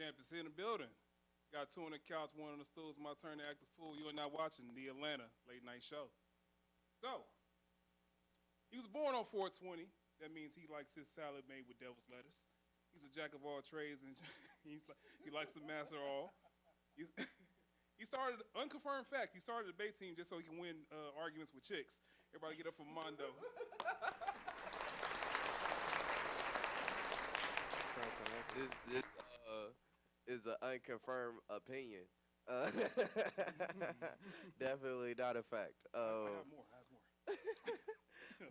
Champ is in the building. Got two on the couch, one on the stool. It's my turn to act the fool. You are now watching the Atlanta Late Night Show. So, he was born on 420. That means he likes his salad made with devil's lettuce. He's a jack of all trades, and he likes to master all. He started, unconfirmed fact, he started a debate team just so he can win arguments with chicks. Everybody get up for Mondo. This is an unconfirmed opinion. Definitely not a fact. I have more.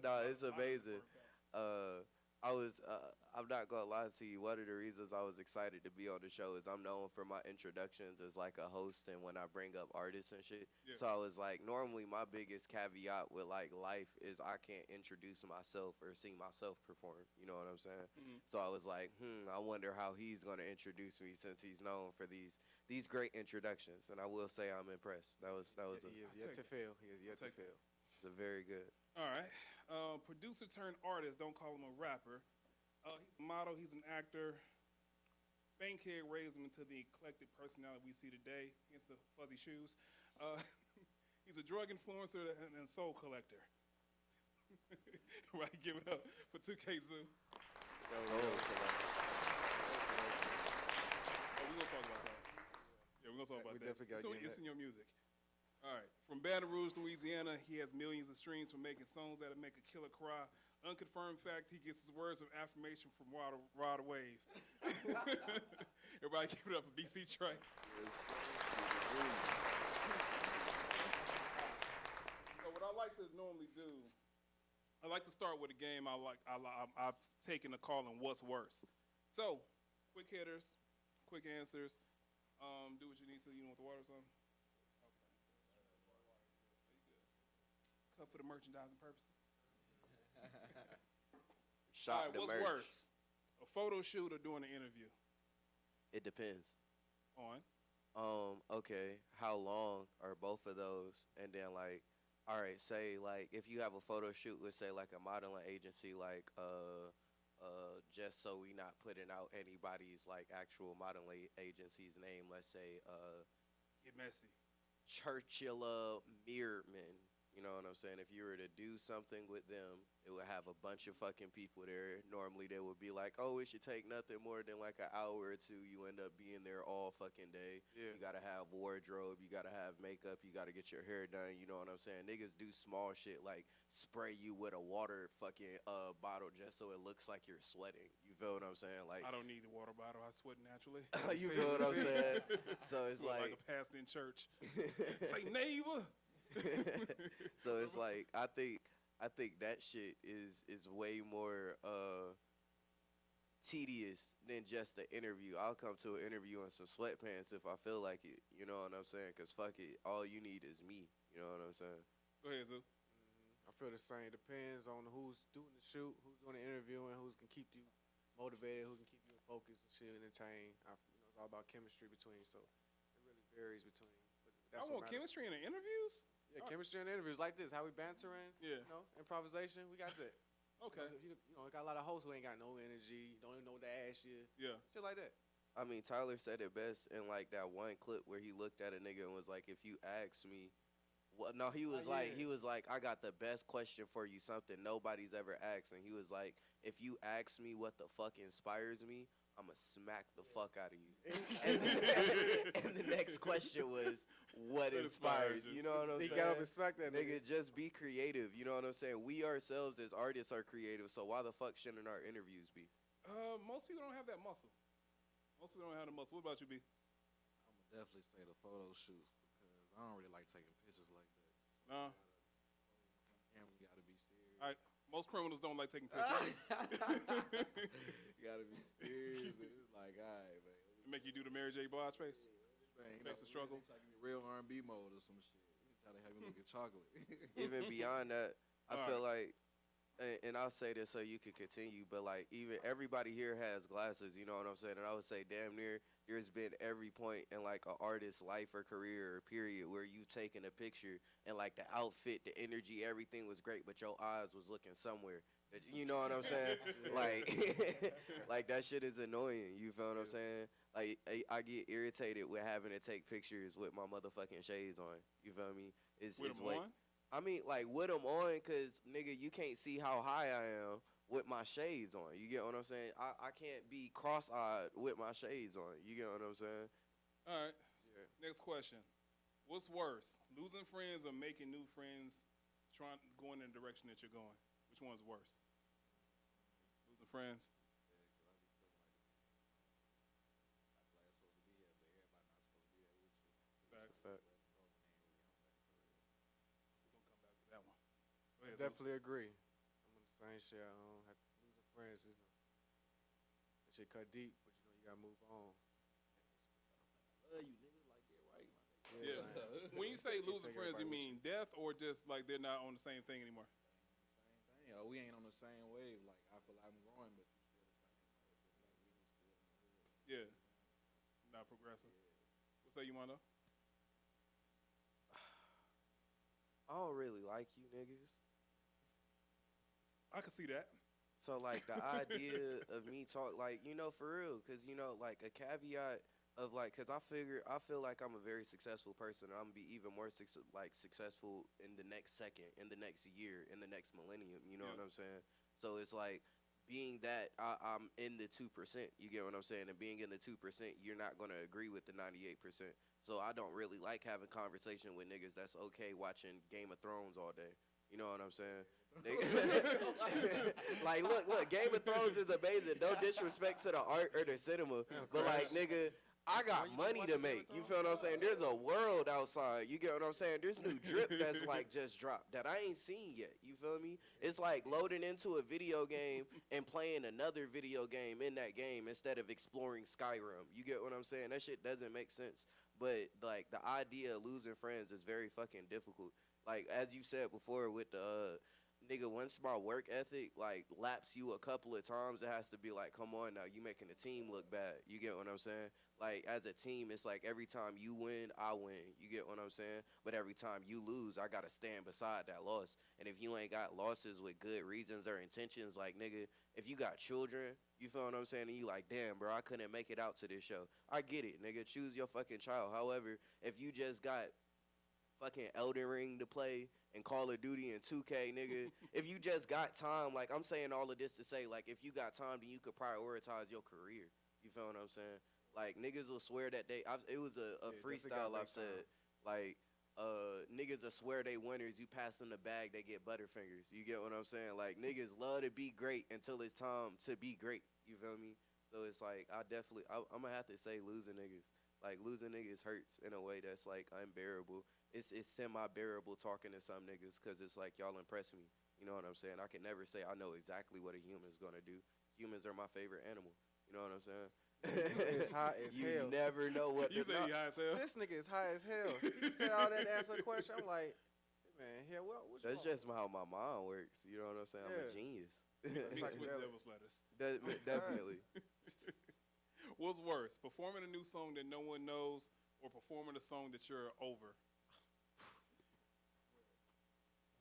No, it's amazing. I'm not gonna lie to you. One of the reasons I was excited to be on the show is I'm known for my introductions as like a host and when I bring up artists and shit. Yeah. So I was like, normally my biggest caveat with like life is I can't introduce myself or see myself perform. You know what I'm saying? Mm-hmm. So I was like, I wonder how he's gonna introduce me since he's known for these great introductions. And I will say I'm impressed. That was He is yet to fail. He is yet to fail. It's a very good. All right. Producer turned artist. Don't call him a rapper. He's a model. He's an actor. Bankhead raised him into the eclectic personality we see today. Hence the fuzzy shoes. He's a drug influencer and soul collector. Right, give it up for 2K Zoo. Soul collector. Oh, we're going to talk about that. Yeah, we're going to talk about We that. definitely gotta get It's that. in your music. All right. From Baton Rouge, Louisiana, he has millions of streams for making songs that'll make a killer cry. Unconfirmed fact, he gets his words of affirmation from Rod Wave. Everybody give it up for BC Trey. So what I like to normally do, I like to start with a game I've taken a call on what's worse. So, quick hitters, quick answers. Do what you need to. You want the water or something? Cup for the merchandising purposes. Shop All right, the what's merch. worse? A photo shoot or doing an interview? It depends. On. Okay, how long are both of those? And then like, all right, say like if you have a photo shoot with say like a modeling agency, like just so we not putting out anybody's like actual modeling agency's name, let's say Get messy. Churchilla Meerman. You know what I'm saying? If you were to do something with them, it would have a bunch of fucking people there. Normally they would be like, oh, it should take nothing more than like an hour or two. You end up being there all fucking day. Yeah. You gotta have wardrobe, you gotta have makeup, you gotta get your hair done. You know what I'm saying? Niggas do small shit like spray you with a water fucking bottle just so it looks like you're sweating. You feel what I'm saying? Like I don't need the water bottle. I sweat naturally. you feel what I'm saying? So it's Sweat like a pastor in church. Say neighbor. so it's like I think that shit is way more tedious than just an interview. I'll come to an interview in some sweatpants if I feel like it. You know what I'm saying? Cause fuck it, all you need is me. You know what I'm saying? Go ahead, Zoo. I feel the same. Depends on who's doing the shoot, who's doing the interviewing, who's can keep you motivated, who can keep you focused and shit, entertained. It's all about chemistry between. So it really varies between. But I that's what want matters. chemistry in the interviews. Yeah, chemistry in interviews like this. How we bantering. Yeah. You know, improvisation. We got that. Okay. If you know, got a lot of hosts who ain't got no energy. Don't even know what to ask you. Yeah. Shit like that. I mean, Tyler said it best in like that one clip where he looked at a nigga and was like, "If you ask me." Well, no, he was like, I got the best question for you, something nobody's ever asked, and he was like, if you ask me what the fuck inspires me, I'ma smack the fuck out of you. and the next question was, what inspires you? You know what I'm He saying? got up and smacked that Nigga, just be creative. You know what I'm saying? We ourselves as artists are creative, so why the fuck shouldn't our interviews be? Most people don't have that muscle. Most people don't have the muscle. What about you, B? I'm gonna definitely say the photo shoots because I don't really like taking pictures like that. So Nah. you gotta be serious. All right. Most criminals don't like taking pictures. You gotta be serious. And it's like, all right, man. It make you do the Mary J. Blige face. Man, Face of struggle. Try to give me real R&B mode or some shit. Try to have me look at chocolate. Even beyond that, I All feel like, and I'll say this so you can continue, but like even everybody here has glasses, you know what I'm saying? And I would say damn near there's been every point in like an artist's life or career or period where you've taken a picture and like the outfit, the energy, everything was great, but your eyes was looking somewhere. You know what I'm saying? Like, like that shit is annoying. You feel what I'm saying? Like, I get irritated with having to take pictures with my motherfucking shades on. You feel me? It's With them way. on? I mean, like with them on, cause nigga, you can't see how high I am with my shades on. You get what I'm saying? I can't be cross-eyed with my shades on. You get what I'm saying? All right. Yeah. Next question. What's worse, losing friends or making new friends, going in the direction that you're going? Which one's worse? Losing friends. Facts. But We're gonna come back to that one. Go I ahead, Zeus. definitely agree. I'm on the same shit. Have losing friends is that shit cut deep, but you gotta move on. Love you, nigga. Like, get right, my nigga. Yeah. man. When you say losing Take friends, you everybody mean death or just like they're not on the same thing anymore? Same thing. We ain't on the same wave. Like, I feel like I'm growing, but you still the same. Yeah. Not progressing. What say you, Mondo? I don't really like you niggas. I can see that. So like the idea of me talk like for real, cause like a caveat of like, cause I feel like I'm a very successful person. And I'm gonna be even more successful in the next second, in the next year, in the next millennium. You know Yeah. what I'm saying? So it's like being that I'm in the 2%. You get what I'm saying? And being in the 2%, you're not gonna agree with the 98%. So I don't really like having conversation with niggas that's okay watching Game of Thrones all day. You know what I'm saying? Like, look, Game of Thrones is amazing. No disrespect to the art or the cinema, but like, nigga, I got money to make. You feel what I'm saying? There's a world outside. You get what I'm saying? There's new drip that's like just dropped that I ain't seen yet. You feel me? It's like loading into a video game and playing another video game in that game instead of exploring Skyrim. You get what I'm saying? That shit doesn't make sense. But like the idea of losing friends is very fucking difficult. Like as you said before with the nigga, once my work ethic like laps you a couple of times, it has to be like, come on now, you making the team look bad. You get what I'm saying? Like as a team, it's like every time you win, I win. You get what I'm saying? But every time you lose, I gotta stand beside that loss. And if you ain't got losses with good reasons or intentions, like nigga, if you got children, you feel what I'm saying? And you like, damn, bro, I couldn't make it out to this show. I get it, nigga. Choose your fucking child. However, if you just got fucking Elden Ring to play and Call of Duty and 2K, nigga. If you just got time, like I'm saying all of this to say, like if you got time, then you could prioritize your career. You feel what I'm saying? Like niggas will swear that it was a Yeah, freestyle definitely I've gotta said. Like niggas will swear they winners. You pass them the bag, they get butterfingers. You get what I'm saying? Like niggas love to be great until it's time to be great. You feel me? So it's like I'm gonna have to say losing niggas. Like losing niggas hurts in a way that's like unbearable. It's semi-bearable talking to some niggas because it's like y'all impress me. You know what I'm saying? I can never say I know exactly what a human's gonna do. Humans are my favorite animal. You know what I'm saying? It's hot as you hell. never know what You to say he high as hell? This nigga is high as hell. He just said all that to answer a question. I'm like, man, here, what you That's want? just how my mind works. You know what I'm saying? I'm a Yeah. genius. Mixed with Psychedelic. devil's lettuce. Definitely. What's worse, performing a new song that no one knows or performing a song that you're over?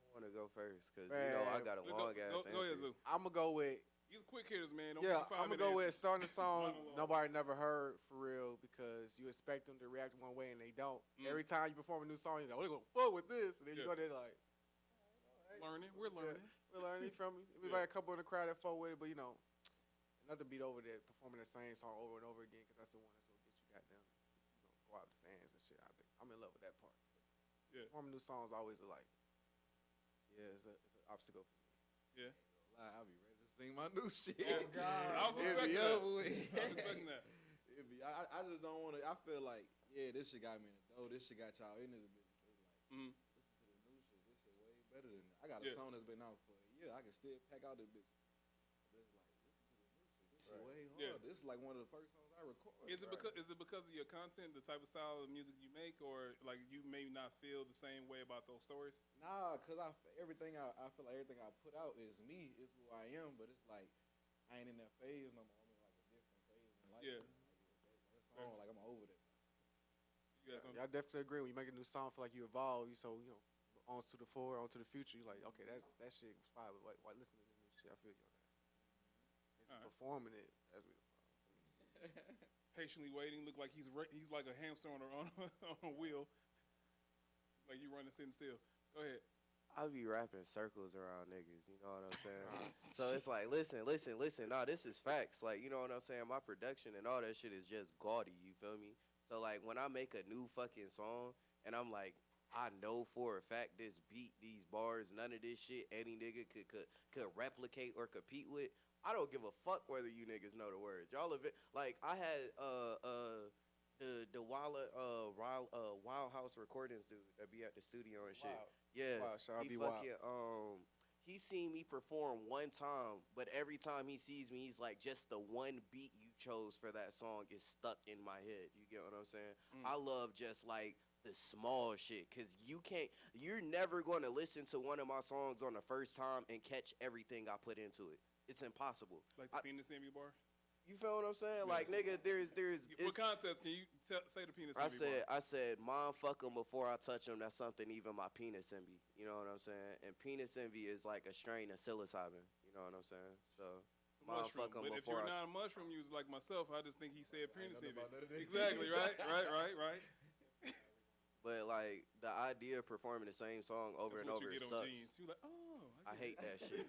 I want to go first because I got a long ass answer. Go ahead, Zoo. I'm gonna go with These quick hitters, man. Don't yeah. give me I'm 5 gonna go minute with answers. starting a song Monologue. nobody never heard for real because you expect them to react one way and they don't. Every time you perform a new song, you're like, oh, they're gonna fuck with this, and then you Yeah. go there like, Learning. We're learning. we're learning from me. We like a couple in the crowd that fuck with it, but nothing beat over that performing the same song over and over again because that's the one that's gonna get you goddamn, go out to fans and shit. I think I'm in love with that part. Yeah. Performing new songs always like, it's an obstacle for me. Yeah. Lie, I'll be ready to sing my new shit. Oh, God. I was It expecting be that. over with. I was expecting that. I just don't want to. I feel like, yeah, this shit got me in the door. This shit got y'all in this bitch. It's like, Mhm. listen to the new shit. This shit way better than I got a Yeah. song that's been out for a year. I can still pack out this bitch. But it's like, listen to the new shit. This shit way Yeah. hard. This is like one of the first songs I recorded. Is it because of your content, the type of style of music you make, or like you may not feel the same way about those stories? Nah, cause I feel like everything I put out is me, is who I am. But it's like I ain't in that phase no more. I'm in like a different phase in life. Yeah. That song, like I'm over that. You got something? Yeah, I definitely agree. When you make a new song, feel like you evolve. On to the forward, on to the future. You like, okay, that shit was fire. But why listen to this new shit? shit. I feel you on that. It's Alright. performing it as we. Patiently waiting, look like he's like a hamster on a wheel, like you running sitting still. Go ahead. I be rapping circles around niggas, you know what I'm saying? So it's like, listen. Nah, this is facts. Like, you know what I'm saying? My production and all that shit is just gaudy, you feel me? So, like, when I make a new fucking song and I'm like, I know for a fact this beat, these bars, none of this shit any nigga could replicate or compete with, I don't give a fuck whether you niggas know the words. Y'all have it. Like, I had the Wild House Recordings dude that be at the studio and shit. Wow. Yeah, Wow, shout out he be wild. fucking he seen me perform one time, but every time he sees me, he's like, just the one beat you chose for that song is stuck in my head. You get what I'm saying? I love just like the small shit, cause you're never going to listen to one of my songs on the first time and catch everything I put into it. It's impossible. Like the penis envy bar. You feel what I'm saying? Like, nigga, there's. For context, can you say the penis envy bar? I said, mom, fuck him before I touch him. That's something even my penis envy. You know what I'm saying? And penis envy is like a strain of psilocybin. You know what I'm saying? So, It's a mom, mushroom. fuck him But if before you're I. not a mushroom user like myself, I just think he said penis nothing envy. about none of that. Exactly, right. But like the idea of performing the same song over That's and what over you get on sucks. jeans. You like, oh, I get hate it. that shit.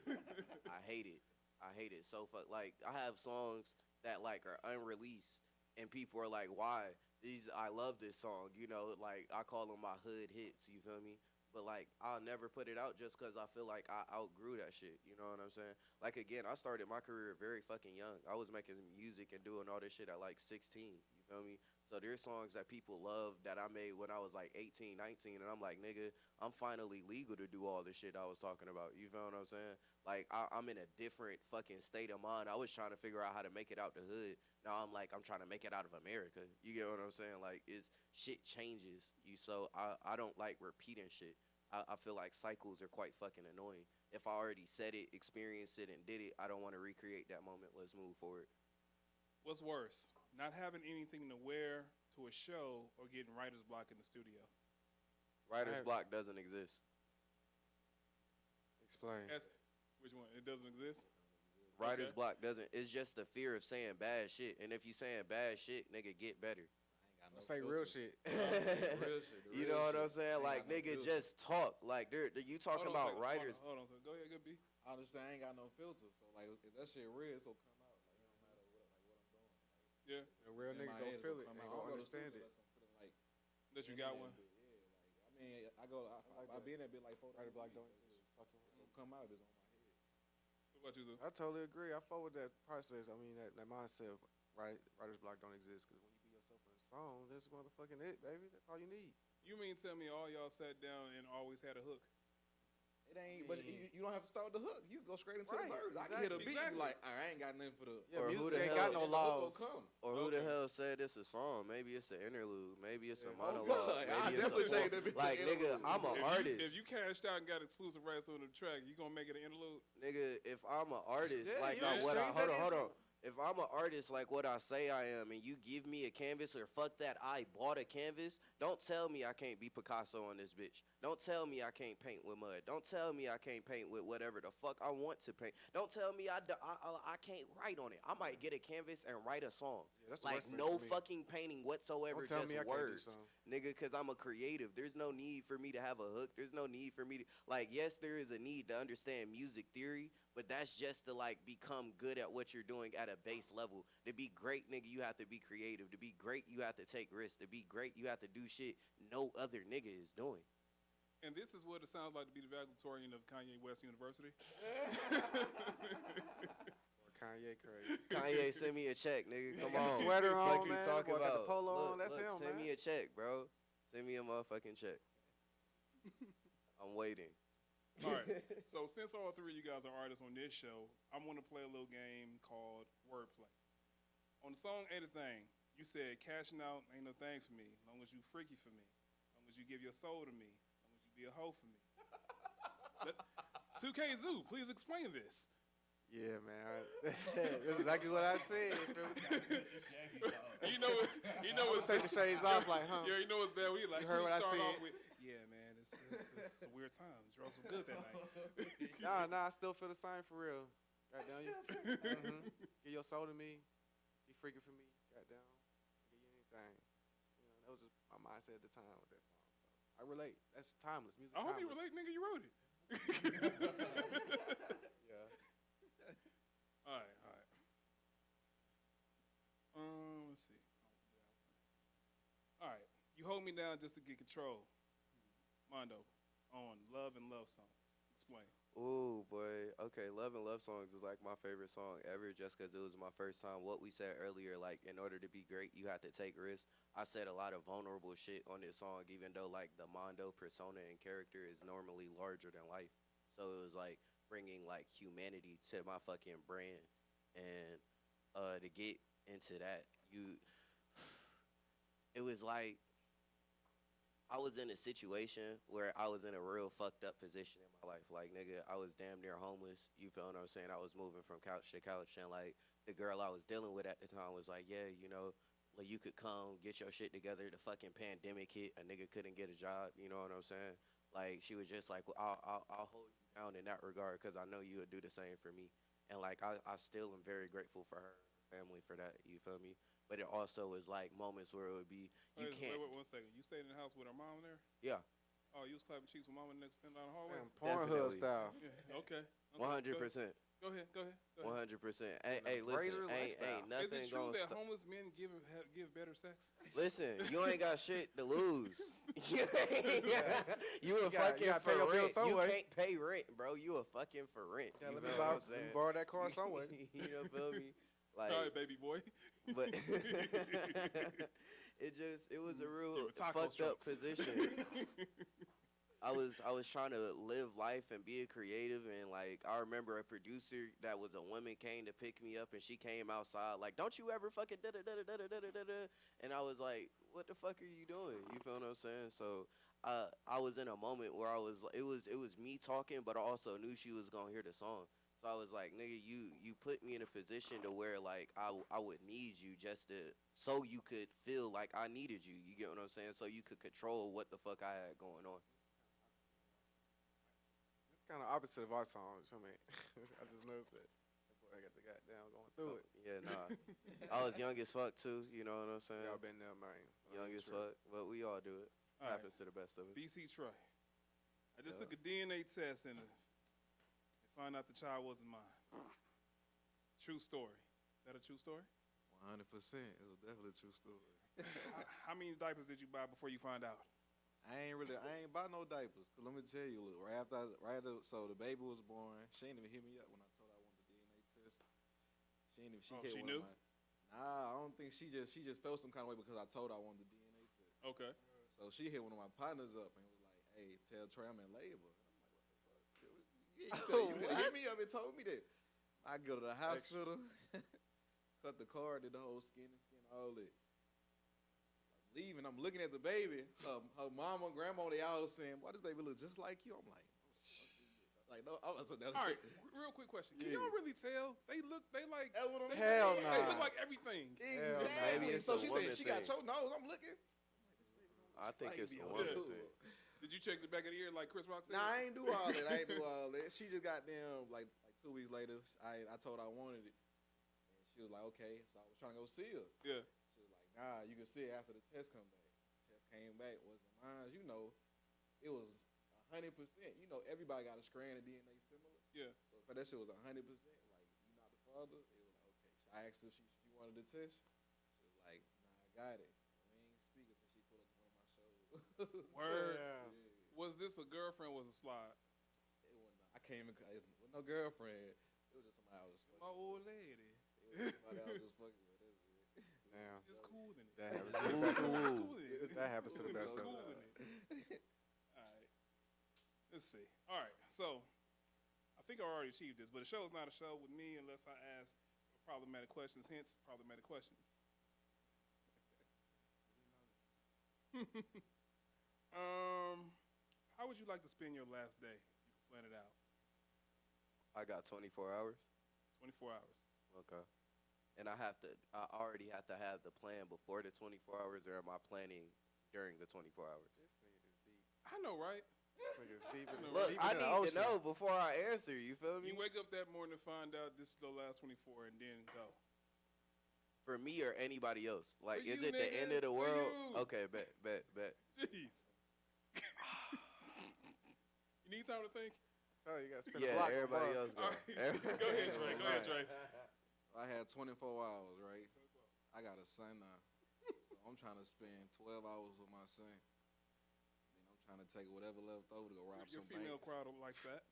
I hate it. I hate it so fuck. Like I have songs that like are unreleased, and people are like, "Why? I love this song." You know, like I call them my hood hits. You feel me? But like I'll never put it out just because I feel like I outgrew that shit. You know what I'm saying? Like again, I started my career very fucking young. I was making music and doing all this shit at like 16. You feel me? So there's songs that people love that I made when I was like 18, 19, and I'm like, nigga, I'm finally legal to do all the shit I was talking about. You feel what I'm saying? Like I'm in a different fucking state of mind. I was trying to figure out how to make it out the hood. Now I'm trying to make it out of America. You get what I'm saying? Like shit changes. So I don't like repeating shit. I feel like cycles are quite fucking annoying. If I already said it, experienced it, and did it, I don't want to recreate that moment. Let's move forward. What's worse, not having anything to wear to a show or getting writer's block in the studio? Writer's block doesn't exist. Explain. Which one? It doesn't exist? Writer's Okay. block doesn't. It's just the fear of saying bad shit. And if you saying bad shit, nigga, get better. Say real shit. Real shit. You know what I'm saying? Like, nigga, just talk. Like, you talking Hold on a about second. writers. Hold on a second. Go ahead, good B. I understand. I ain't got no filter, so like if that shit real, it's gonna come out. Like it don't matter what I'm doing. Yeah, A real In nigga my gon' head, it's feel it come and out. gon' I don't go to understand studio it. unless I'm putting, like, that you in got that one. bit. Yeah, like I mean, I be in that bit like 4 Writer block don't It's exist. Fucking with gonna come out. It's on my head. What about you, Zoo? I totally agree. I fuck with that process. I mean, that mindset. Writer's block don't exist because when you be yourself in a song, that's motherfucking it, baby. That's all you need. You mean tell me all y'all sat down and always had a hook? It ain't, but you don't have to start with the hook. You go straight into Right, the verse. I can hit a beat and exactly. be like, I ain't got nothing for the. Yeah, Or who music the ain't hell- got no And the hook laws. gonna come. Or who the Okay. hell said it's a song? Maybe it's an interlude. Maybe it's a Yeah. Oh, monologue. God. I Maybe definitely it's say a that bitch like, an nigga, interlude. I'm an artist. If you cashed out and got exclusive rights on the track, you gonna make it an interlude? Nigga, if I'm an artist, Yeah, like you I, just what I strings that hold on. in. If I'm an artist like what I say I am, and you give me a canvas or fuck that, I bought a canvas. Don't tell me I can't be Picasso on this bitch. Don't tell me I can't paint with mud. Don't tell me I can't paint with whatever the fuck I want to paint. Don't tell me I can't write on it. I might get a canvas and write a song. Yeah, that's the Like worst thing no for me. fucking painting whatsoever, Don't tell just me I can't do words. something. Nigga, because I'm a creative. There's no need for me to have a hook. There's no need for me to, like, yes, there is a need to understand music theory, but that's just to, like, become good at what you're doing at a base level. To be great, nigga, you have to be creative. To be great, you have to take risks. To be great, you have to do shit no other nigga is doing. And this is what it sounds like to be the valedictorian of Kanye West University. Or Kanye crazy. Kanye, send me a check, nigga. Come Got on. the sweater Fuck on, you man. talking Boy got the about? polo Look, on. That's him, send man. me a check, bro. Send me a motherfucking check. I'm waiting. All right. So since all three of you guys are artists on this show, I'm going to play a little game called Wordplay. On the song Ain't a Thing, you said cashing out ain't no thing for me, as long as you freaky for me, as long as you give your soul to me, as long as you be a hoe for me. 2K Zoo, please explain this. Yeah, man. That's exactly what I said. You know what? Take the shades off, like, huh? Yeah, you know what's bad. We like You heard what I start off said? with, yeah, man, it's a weird time. Drugs were good that night. Nah, I still feel the same for real. Goddamn you. Give your soul to me. Be freaking for me. Goddamn. Give you anything. You know, that was just my mindset at the time with that song. So I relate. That's timeless. Music. I hope you timeless. relate, nigga. You wrote it. Yeah. All right, all right. Let's see. All right, you hold me down just to get control. Mondo, on Love and Love Songs. Explain. Ooh, boy. Okay, Love and Love Songs is like my favorite song ever just because it was my first time. What we said earlier, like, in order to be great, you have to take risks. I said a lot of vulnerable shit on this song, even though, like, the Mondo persona and character is normally larger than life. So it was, like, bringing, like, humanity to my fucking brand. And to get into that, it was like, I was in a situation where I was in a real fucked up position in my life. Like, nigga, I was damn near homeless. You feel what I'm saying? I was moving from couch to couch. And, like, the girl I was dealing with at the time was like, yeah, you know, like, you could come get your shit together. The fucking pandemic hit. A nigga couldn't get a job. You know what I'm saying? Like, she was just like, well, I'll hold you down in that regard because I know you would do the same for me. And, like, I still am very grateful for her family for that. You feel me? But it also was, like, moments where it would be, you can't. Wait 1 second. You stayed in the house with her mom there? Yeah. Oh, you was clapping cheeks with mama next down the hallway? Damn, Pornhub Definitely. style. Yeah, okay. 100%. Go ahead. 100%. Hey, listen, Razor's ain't lifestyle. Is nothing it true gonna that stop. homeless men give better sex? Listen, you ain't got shit to lose. You gotta pay your for bills rent. some You way. can't pay rent, bro. You a fucking for rent. Yeah, You let me feel what I'm saying? borrow that car somewhere. You know, feel me? Like, All right, baby boy. but it was a real Give her taco fucked up strokes. position. I was trying to live life and be a creative, and like I remember a producer that was a woman came to pick me up, and she came outside like, "Don't you ever fucking da da da da da da da da da," and I was like, "What the fuck are you doing?" You feel what I'm saying? So I was in a moment where it was me talking, but I also knew she was gonna hear the song. So I was like, "Nigga, you put me in a position to where like I would need you just to so you could feel like I needed you. You get what I'm saying? So you could control what the fuck I had going on." It's kind of opposite of our songs. I mean, I just noticed that. That boy got the goddamn going through it. Yeah, nah. I was young as fuck too. You know what I'm saying? Y'all been there, man. Young as True. fuck, but we all do it. All right. Happens to the best of us. BC Troy. I just Yeah. took a DNA test and found out the child wasn't mine. True story. Is that a true story? 100%. It was definitely a true story. How many diapers did you buy before you found out? I ain't buy no diapers. Cause let me tell you, look, so the baby was born. She ain't even hit me up when I told her I wanted the DNA test. She ain't even, she hit she one knew? of my, nah, I don't think she just felt some kind of way because I told her I wanted the DNA test. Okay. So she hit one of my partners up and was like, "Hey, tell Trey I'm in labor." And I'm like, "What the fuck? Yeah, you could hit me up and told me that." I go to the hospital, cut the card, did the whole skin, all that. Leaving, I'm looking at the baby. Her mama, grandma, they all saying, "Why this baby look just like you?" I'm like, like no. All right, real quick question. Can y'all really tell? They like. That's what I'm they, saying. Hell They nah. look like everything. Exactly. Maybe it's So a she said woman she got thing. your nose. I'm looking. I think Like it's me a on woman the thing. Did you check the back of the ear like Chris Rock said? Nah, I ain't do all that. She just got them like 2 weeks later. I told her I wanted it, and she was like, "Okay." So I was trying to go see her. Yeah. She was like, "Nah, you can see it after the test come back." Test came back, wasn't mine. You know, it was 100%. You know, everybody got a strand of DNA similar. Yeah. So for that shit was 100%. Like, you not the father. It was like, okay. I asked her if she wanted the test. She was like, "Nah, I got it." We ain't speaking till she pulled up to one of my shows. Word. Yeah. Was this a girlfriend? Was a slide? It wasn't. I came in with no girlfriend. It was just somebody I was fucking. My old lady. It was somebody I was just fucking with. That's it. Damn. Just cool in it. That happens to Ooh, the best of us. ooh. Cool in it. That happens to the best Just of cool us. in it. All right. Let's see. All right. So, I think I already achieved this, but a show is not a show with me unless I ask problematic questions. Hence, problematic questions. How would you like to spend your last day? You can plan it out. I got 24 hours. 24 hours. Okay. And I already have to have the plan before the 24 hours, or am I planning during the 24 hours? This nigga is deep. I know, right? This nigga's deep in the, Look, deep I in the need to ocean. know before I answer. You feel me? You wake up that morning to find out this is the last 24 and then go. For me or anybody else? Like, For is you, it the nigga. end of the For world? you. Okay, bet. Jeez. You need time to think? Tell you gotta spin Yeah, the block. everybody bro. else go. All right. Go ahead, Trey. Go ahead, Trey. I had 24 hours, right? I got a son now, so I'm trying to spend 12 hours with my son. Then I'm trying to take whatever left over to go rob Your some female banks. crowd likes that.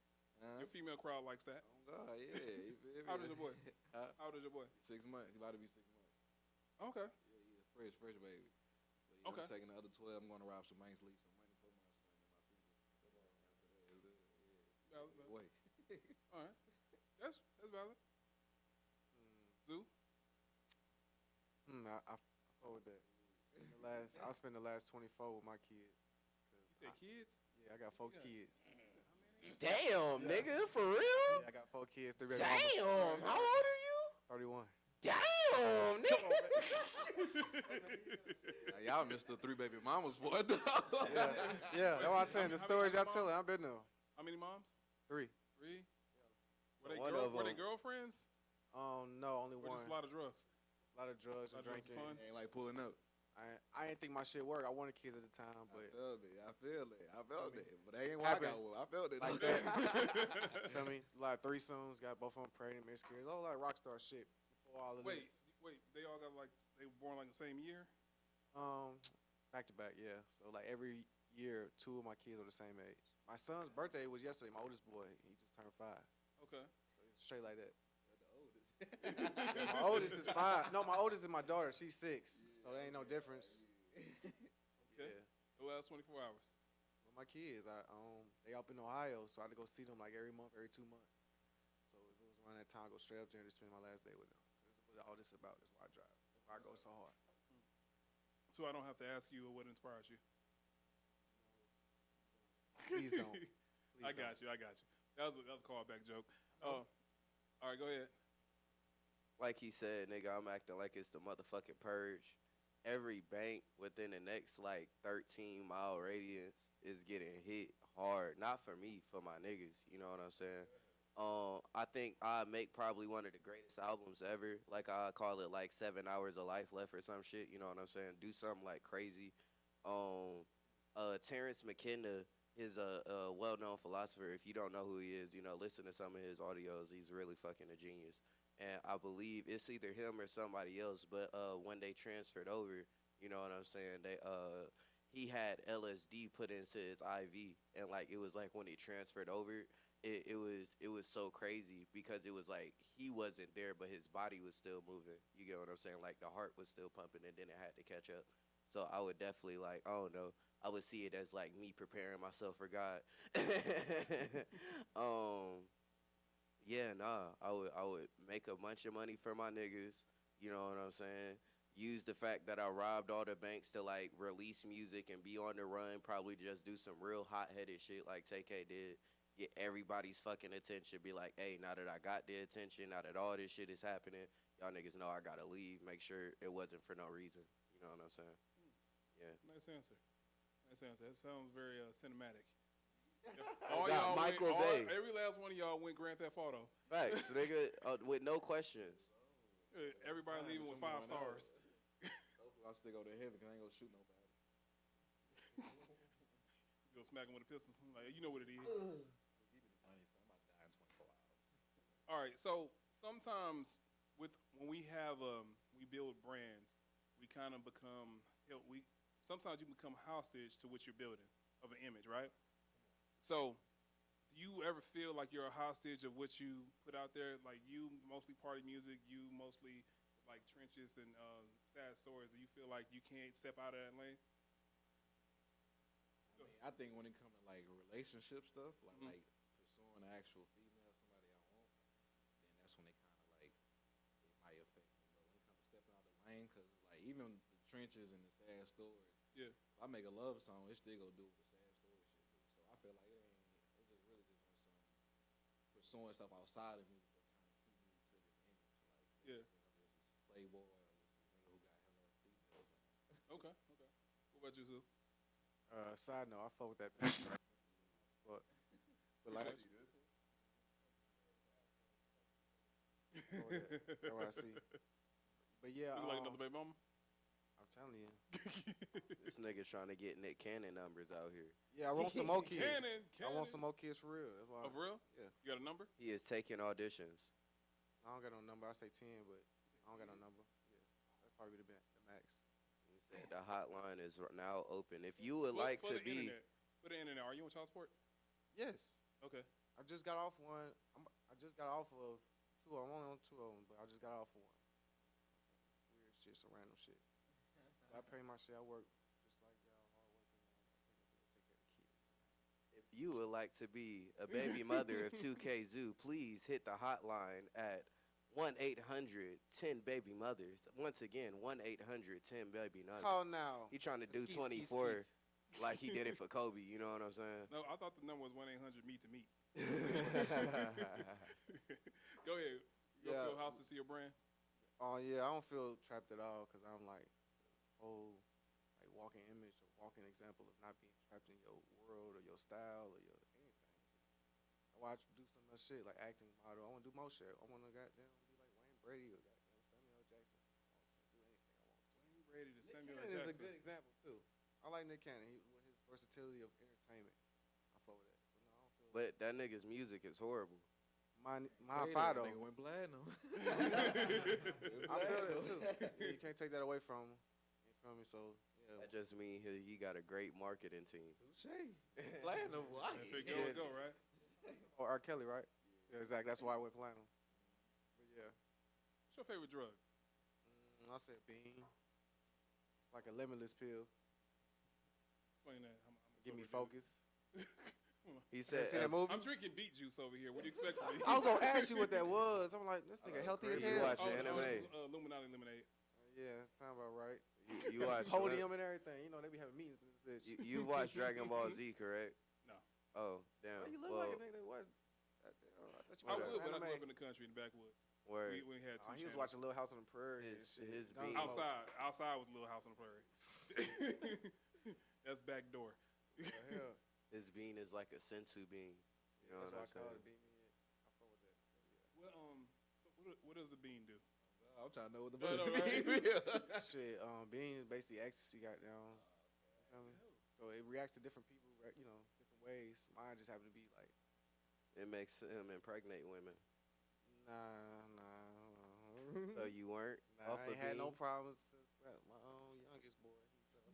Huh? Your female crowd likes that. Oh God, yeah. You feel me? How old is your boy? Huh? How old is your boy? 6 months. He about to be 6 months. Okay. Yeah, he's a fresh baby. But Okay. I'm taking the other 12. I'm going to rob some banks, leave some money for my son and my female. Valid, valid. Wait. All right. That's valid. Zoo? I fuck with that. I'll spend the last 24 with my kids. You said kids? Yeah, I got 4 Yeah. kids. Damn, Yeah. nigga, for real? Yeah, I got 4 kids. 3 baby mamas. Damn, how old are you? 31. Damn, nigga. Now, y'all missed the 3 baby mamas, boy. Yeah, that's what I'm saying. The How stories many y'all telling, moms? I've been there. How many moms? 3. 3? One of Were they them- girlfriends? No, only Or one. just a lot of drugs? A lot of drugs A and lot of drugs drinking. and fun? Ain't like pulling up. I didn't think my shit worked. I wanted kids at the time, I but felt it. I felt it. But that ain't why I happened got one. I felt it. like that. Feel me? A lot of threesomes, got both of them pregnant, miscarriages, all like rock star shit before all of Wait, this. they all got like, they were born like the same year? Back to back, yeah. So like every year, 2 of my kids are the same age. My son's birthday was yesterday. My oldest boy, he just turned 5. Okay. So it's straight like that. the My oldest is 5. No, my oldest is my daughter. She's 6. So there ain't no difference. Okay. Yeah. The last 24 hours. With my kids, they up in Ohio, so I had to go see them like every month, every 2 months. So if it was around that time, I go straight up there and just spend my last day with them. This is what all this about. That's why I drive. That's why I go so hard. So I don't have to ask you what inspires you. Please don't. Please I got you. That was a callback joke. All right, go ahead. Like he said, nigga, I'm acting like it's the motherfucking purge. Every bank within the next like 13-mile radius is getting hit hard. Not for me, for my niggas. You know what I'm saying? I think I make probably one of the greatest albums ever. Like I call it like 7 hours of life left or some shit. You know what I'm saying? Do something like crazy. Terrence McKenna is a well-known philosopher. If you don't know who he is, you know, listen to some of his audios. He's really fucking a genius. And I believe it's either him or somebody else. But when they transferred over, you know what I'm saying? He had LSD put into his IV, and like it was like when he transferred over, it was so crazy because it was like he wasn't there, but his body was still moving. You get what I'm saying? Like the heart was still pumping, and then it had to catch up. So I would definitely like, I don't know, I would see it as like me preparing myself for God. Yeah, nah, I would make a bunch of money for my niggas. You know what I'm saying? Use the fact that I robbed all the banks to like release music and be on the run. Probably just do some real hot-headed shit like TK did. Get everybody's fucking attention. Be like, hey, now that I got the attention, now that all this shit is happening, y'all niggas know I gotta leave. Make sure it wasn't for no reason. You know what I'm saying? Yeah. Nice answer. That sounds very cinematic. Got Michael Bay. Every last one of y'all went Grand Theft Auto. Facts, nigga, with no questions. Everybody leaving with 5 stars. Hopefully I'll still go to heaven because I ain't gonna shoot nobody. He's gonna smack him with a pistol. I'm like, you know what it is. Just give me the money, so I'm about to die in 24 hours. All right. So sometimes when we have we build brands, we kind of become sometimes you become hostage to what you're building of an image, right? So, do you ever feel like you're a hostage of what you put out there? Like you mostly party music, you mostly like trenches and sad stories. Do you feel like you can't step out of that lane? I think when it comes to like relationship stuff, like Mhm. like pursuing an actual female, somebody I want, then that's when they kind of like it might affect me. But when it comes to stepping out the lane, because like even the trenches and the sad stories, Yeah. if I make a love song, it still gonna do what the sad story shit do. So I feel like it's just really just on some pursuing stuff outside of music that kind of keep me to this image. Like Yeah. this is playboy, or this nigga who got hella females. Okay. What about you, Sue? Side note, I fuck with that. But like, that's what I see. But yeah, You like another baby mama? I'm telling you. This nigga's trying to get Nick Cannon numbers out here. Yeah, I want some more kids. Cannon. I want some more kids for real. That's why. Oh, for real? Yeah. You got a number? He is taking auditions. I don't got no number. I say 10, but I don't got no number. Yeah, that's probably the max. He said the hotline is now open. If you would What- like for to the be, internet. For the internet, are you on child support? Yes, Okay. I just got off one. I just got off of two. I'm only on two of them, but I just got off of one. Weird shit, some random shit. So I pay my shit. I work just like y'all, hard working. I take care of the kids. if you would like to be a baby mother of 2K Zoo, please hit the hotline at 1-800-10-BABY-MOTHERS. Once again, 1-800-10-BABY-MOTHERS. Call now. He trying to do Skeet, skeet, 24 skeet. like he did it for Kobe. You know what I'm saying? No, I thought the number was 1-800-MEET to meet. Go ahead. You Yeah. go Full House to see your brand? Oh yeah, I don't feel trapped at all because I'm like whole like walking image or walking example of not being trapped in your world or your style or your anything. Just I watch do some other shit like acting model. I want to do more shit. I want to goddamn be like Wayne Brady or goddamn Samuel L. Jackson. Do anything I want to. Wayne Brady to Nick Samuel L. Cannon is a Jackson. good example too. I like Nick Cannon. With his versatility of entertainment. I fuck with that. So no, I don't feel. But that nigga's music is horrible. My Say that, Fido. nigga went platinum. I feel it too. Yeah, you can't take that away from him. You feel me? So yeah. That just means he got a great marketing team. Touche. Platinum. Why? If it go, Yeah. it go, right? Or R. Kelly, right? Yeah, exactly. That's why I went platinum. But yeah, What's your favorite drug? I said bean. It's like a limitless pill. Explain that. I'm Give me sober, focus. He You said, see that movie? I'm drinking beet juice over here. What do you expect from me? I was gonna ask you what that was. I'm like, this nigga healthy as crazy. You hell. watch anime? it's, Illuminati Lemonade. Yeah, sound about right. you watch Podium and everything. You know they be having meetings in this bitch. You watch Dragon Ball Z, correct? No. Oh, damn. Why you look well, like a nigga that watch. I thought you I watched would, but I anime. grew up in the country, in the backwoods. word. We had two He was channels. watching Little House on the Prairie and His- shit. his Gunsmoke. beat. Outside was Little House on the Prairie. That's back door. The hell. His bean is like a sensu bean. You know That's what why I I'm call it saying? bean. I fuck with that. So, yeah. So what does the bean do? I'm trying to know what the Yeah, fuck no, right? Shit, being is basically ecstasy goddamn. You feel me? So it reacts to different people, you know, different ways. Mine just happen to be like, It makes him impregnate women. nah. So you weren't Nah, off I of ain't had no bean? problems since my own youngest boy.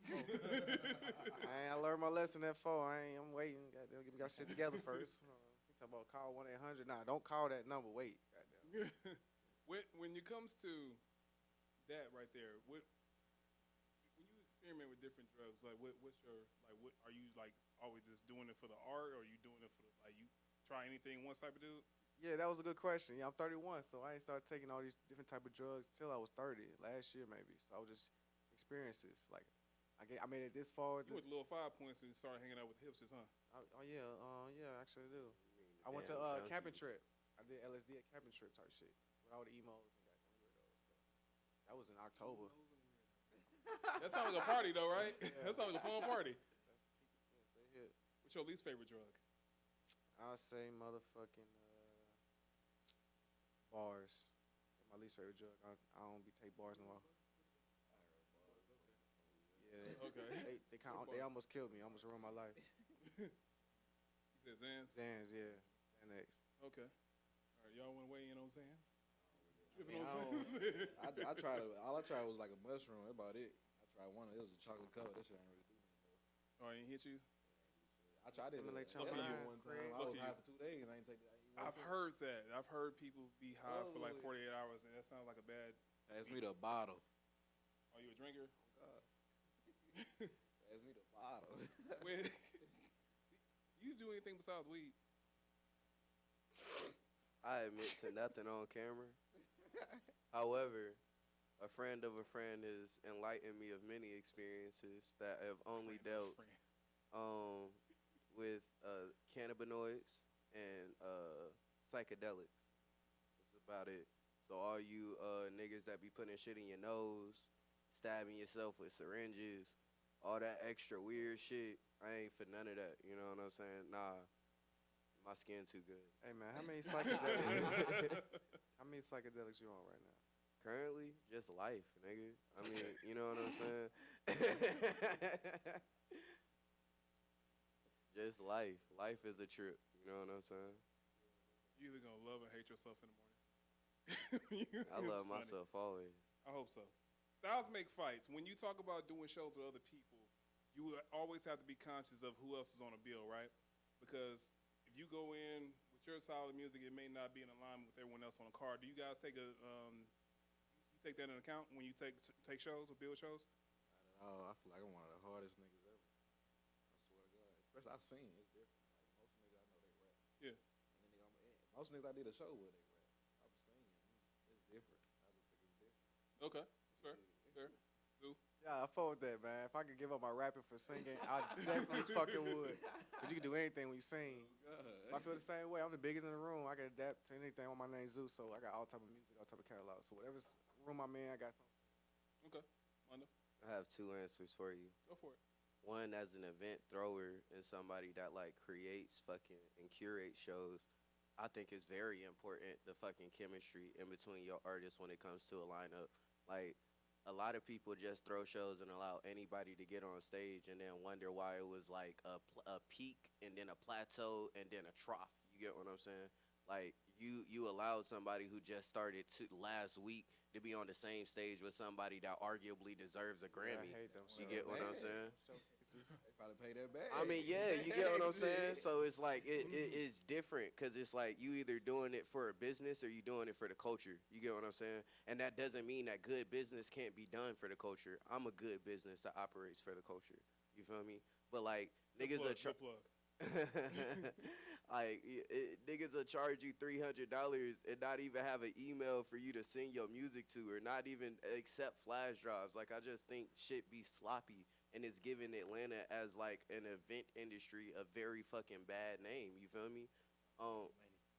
I learned my lesson at 4. I'm waiting. Goddamn, we got shit together first. He talking about call 1-800. Nah, don't call that number. Wait. Goddamn. when it comes to that right there, when you experiment with different drugs, like what are you like always just doing it for the art, or are you doing it for like you try anything once type of dude? Yeah, that was a good question. Yeah, I'm 31, so I ain't started taking all these different type of drugs till I was 30, last year maybe. So I was just experiences. Like I made it this far. You went to Little 5 Points and started hanging out with hipsters, huh? Yeah, actually I do. I went to Damn camping junkies. trip. I did LSD at camping trip type shit with all the emos and goddamn weirdos. So that was in October. That sounds like a party though, right? Yeah. That sounds like a fun party. Yeah, stay here. What's your least favorite drug? I'll say motherfucking bars. My least favorite drug. I don't be take bars no more. Yeah, Okay. they almost killed me. Almost ruined my life. You said Zans? Xans, yeah, Xanax. Okay. All right, y'all want to weigh in on Zans? Tripping mean, on I Zans? I tried all I tried was like a mushroom. That's about it. I tried one. It was a chocolate cover. That shit ain't really do nothing. Oh, I ain't hit you? I tried it Stimulate your yesterday mind, one Craig. time. I Look was at high you. for 2 days. I ain't take that. I've heard that. I've heard people be high for like Oh. 48 hours, and that sounds like a bad. Pass me the bottle. Are you a drinker? God. Pass me the bottle. When, you do anything besides weed? I admit to nothing on camera. However, a friend of a friend has enlightened me of many experiences that have only dealt with cannabinoids and psychedelics. That's about it. So all you niggas that be putting shit in your nose, stabbing yourself with syringes, all that extra weird shit, I ain't for none of that. You know what I'm saying? Nah. My skin too good. Hey man, how many psychedelics? How many psychedelics you on right now? Currently, just life, nigga. I mean, you know what I'm saying? Just life. Life is a trip. You know what I'm saying? You either gonna love or hate yourself in the morning. I It's love funny. myself always. I hope so. Styles make fights. When you talk about doing shows with other people, you always have to be conscious of who else is on a bill, right? Because if you go in with your style of music, it may not be in alignment with everyone else on the card. Do you guys take you take that into account when you take shows or build shows? Not at all. I feel like I'm one of the hardest niggas ever. I swear to God. Especially I sing, it's different. Like most niggas I know they rap. Yeah. And then most niggas I did a show with they rap. I'm singing. It's different. I just think it's different. Okay, that's fair. Fair. Zoo. Yeah, I fuck with that, man. If I could give up my rapping for singing, I definitely fucking would. But you can do anything when you sing. Oh, I feel the same way. I'm the biggest in the room. I can adapt to anything on my name Zeus, so I got all type of music, all type of catalog. So whatever's room I'm in, I got something. Okay. Mondo, I have two answers for you. go for it. One, as an event thrower and somebody that like creates fucking and curates shows, I think it's very important the fucking chemistry in between your artists when it comes to a lineup. Like a lot of people just throw shows and allow anybody to get on stage and then wonder why it was like a peak and then a plateau and then a trough. You get what I'm saying? Like you allowed somebody who just started last week to be on the same stage with somebody that arguably deserves a Grammy. I hate them You shows. get what I'm Man. saying? They probably pay that back. I mean, yeah, you get what I'm saying? So it's like, it's different because it's like you either doing it for a business or you doing it for the culture. You get what I'm saying? And that doesn't mean that good business can't be done for the culture. I'm a good business that operates for the culture. You feel me? But like, niggas Good are plug. like niggas will charge you $300 and not even have an email for you to send your music to, or not even accept flash drives. Like I just think shit be sloppy, and it's giving Atlanta as like an event industry a very fucking bad name. You feel me?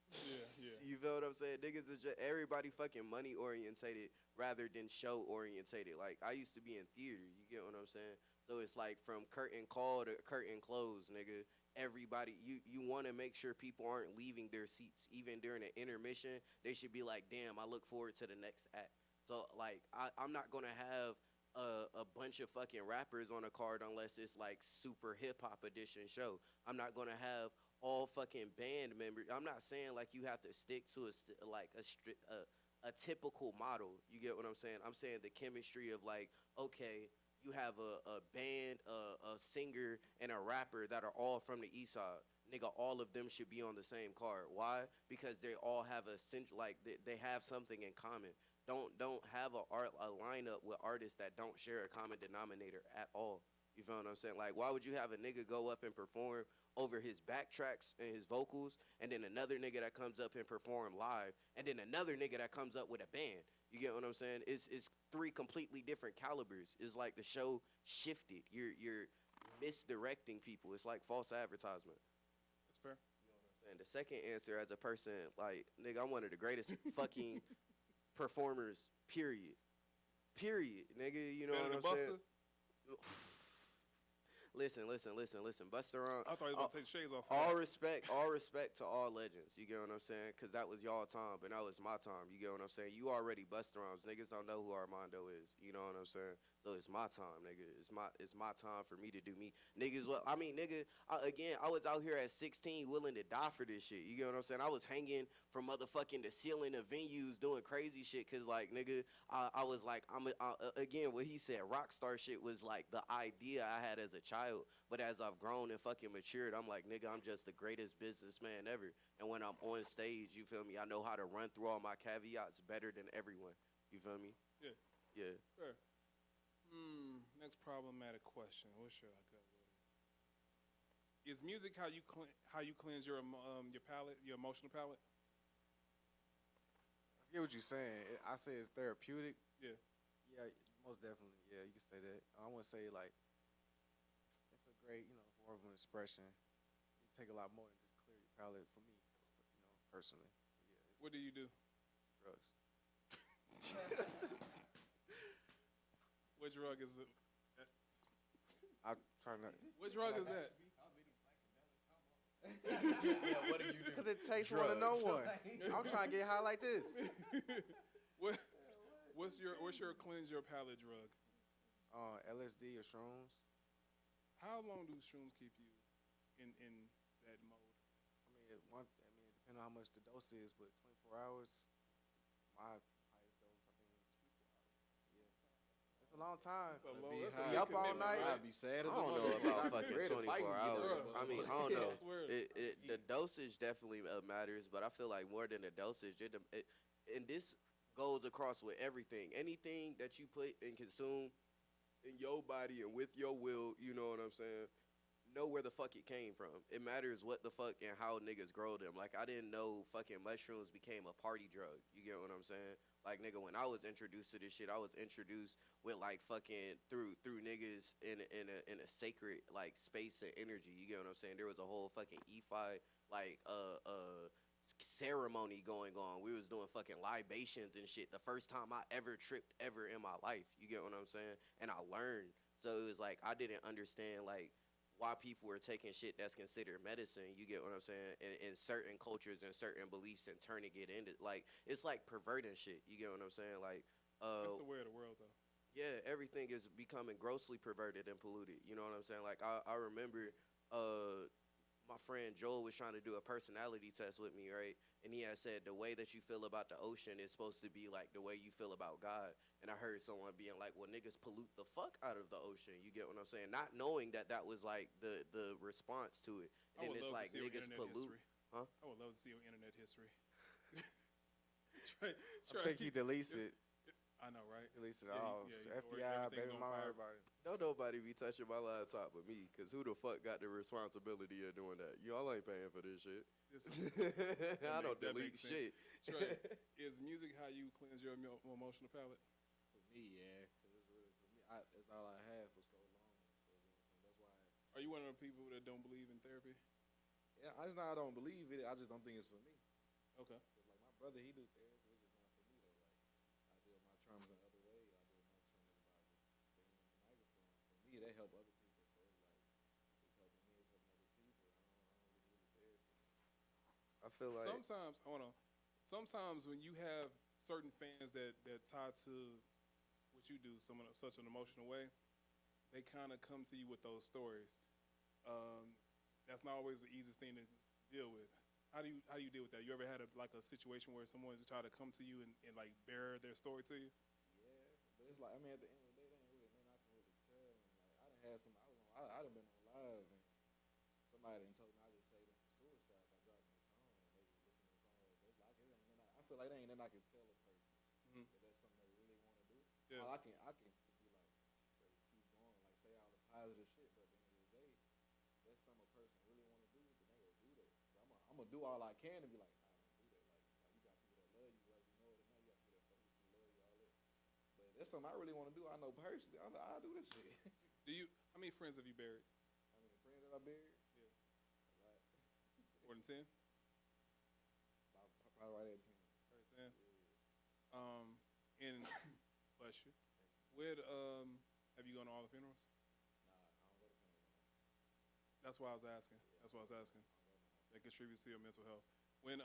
Yeah. You feel what I'm saying? Niggas is just everybody fucking money orientated rather than show orientated. Like I used to be in theater. You get what I'm saying? So it's like from curtain call to curtain close, nigga. Everybody, you want to make sure people aren't leaving their seats. Even during an intermission, they should be like, damn, I look forward to the next act. So like I'm not gonna have a bunch of fucking rappers on a card unless it's like super hip hop edition show. I'm not gonna have all fucking band members. I'm not saying like you have to stick to a typical model. You get what I'm saying? I'm saying the chemistry of like, okay, you have a band, a singer, and a rapper that are all from the east side. Nigga, all of them should be on the same card. Why? Because they all have they have something in common. Don't have a lineup with artists that don't share a common denominator at all. You feel what I'm saying? Like, why would you have a nigga go up and perform over his backtracks and his vocals, and then another nigga that comes up and perform live, and then another nigga that comes up with a band? You get what I'm saying? It's three completely different calibers. It's like the show shifted. You're misdirecting people. It's like false advertisement. That's fair. And the second answer, as a person, like, nigga, I'm one of the greatest fucking performers, period. Period, nigga. You know Better what than I'm saying? Busta? Listen. Busta Rhymes. I thought you were gonna take the shades off. All respect to all legends. You get what I'm saying? Because that was y'all time, but now it's my time. You get what I'm saying? You already Busta Rhymes. Niggas don't know who Armando is. You know what I'm saying? So it's my time, nigga. It's my time for me to do me. Niggas, well, I mean, nigga, I was out here at 16 willing to die for this shit. You get what I'm saying? I was hanging from motherfucking the ceiling of venues doing crazy shit because, like, nigga, I was like, again, what he said, rock star shit was like the idea I had as a child. But as I've grown and fucking matured, I'm like, nigga, I'm just the greatest businessman ever. And when I'm on stage, you feel me? I know how to run through all my caveats better than everyone. You feel me? Yeah. Yeah. Fair. Next problematic question. What should I go with? Is music how you cleanse your palate, your emotional palate? I get what you're saying. I say it's therapeutic. Yeah. Yeah, most definitely. Yeah, you can say that. I want to say like it's a great, form of expression. You take a lot more than just clear your palate for me, personally. Yeah, What do you do? drugs. What drug is it? I try not. What drug is that? Yeah, what do you do? Because it takes one to know one. I'm trying to get high like this. What, what's your cleanse your palate drug? LSD or shrooms. How long do shrooms keep you in that mode? Depending on how much the dose is, but 24 hours, my highest dose, I think, 24 hours. Yeah. It's a long time. That's a Be low. That's a high. big Up all commitment, night. right? I'd be sad I as a don't know motherfucker. about I'd be fucking ready to fight 24 and get hours. that I mean, I motherfucker. don't know. I swear. The dosage definitely matters, but I feel like more than the dosage, and this goes across with everything. Anything that you put and consume in your body and with your will, you know what I'm saying? Know where the fuck it came from. It matters what the fuck and how niggas grow them. Like, I didn't know fucking mushrooms became a party drug. You get what I'm saying? Like, nigga, when I was introduced to this shit, I was introduced with like fucking through niggas in a sacred like space and energy. You get what I'm saying? There was a whole fucking EFI like ceremony going on. We was doing fucking libations and shit. The first time I ever tripped ever in my life. You get what I'm saying? And I learned. So it was like I didn't understand like why people were taking shit that's considered medicine. You get what I'm saying? In certain cultures and certain beliefs and turning it into like it's like perverting shit. You get what I'm saying? Like That's the way of the world, though. yeah, everything is becoming grossly perverted and polluted. You know what I'm saying? Like I remember my friend Joel was trying to do a personality test with me, right? And he had said the way that you feel about the ocean is supposed to be like the way you feel about God. And I heard someone being like, "Well, niggas pollute the fuck out of the ocean." You get what I'm saying? Not knowing that that was like the response to it. I And would then it's love like to see your niggas internet pollute. history. Huh? I would love to see your internet history. try, I think he deletes it. I know, right? Deletes it Yeah, all. yeah, or FBI, everything's baby on mama, fire. everybody. Don't nobody be touching my laptop but me, cause who the fuck got the responsibility of doing that? Y'all ain't paying for this shit. This is, I don't that delete makes sense. shit. Trey, is music how you cleanse your emotional palate? For me, yeah, because it's really for me. It's all I had for so long. So that's why. Are you one of the people that don't believe in therapy? Yeah, it's not I don't believe it. I just don't think it's for me. Okay. 'Cause, like my brother, he do therapy. It's just not for me though. Like I deal with my traumas in other ways. I deal with my traumas by just singing on the microphone. For me, that help other people. So it's like it's helping me. It's helping other people. I don't really need therapy. I feel like Sometimes, hold on. Sometimes when you have certain fans that tie to what you do, such an emotional way, they kind of come to you with those stories. That's not always the easiest thing to deal with. How do you deal with that? You ever had a situation where someone just tried to come to you and like bear their story to you? Yeah, but it's like I mean, at the end of the day, there ain't really nothing I can really tell. And like I done had some. I done been on live and somebody done told me I just saved them for suicide by dropping the song. And they just listen to the song. It's like it ain't nothing I feel like there ain't nothing I can tell a person Mhm. if that's something they really want to do. Yeah. All I can just be like, bro, just keep going, like say all the positive shit. But at the end of the day, if that's something a person really want to do, then they gonna do that. I'm gonna do all I can to be like, nah, don't do that. Like you got people that love you, whether you know it or not. You got people that fuck with you, love you, all that. But if that's something I really want to do, I know personally, I'll do this shit. How many friends have you buried? How many friends have I buried? Yeah. A lot. More than 10? About probably right at 10. Right, 10? Yeah. And bless you. Where have you gone to all the funerals? Nah, I don't go to funerals. That's why I was asking. That's why I was asking. That contributes to your mental health. When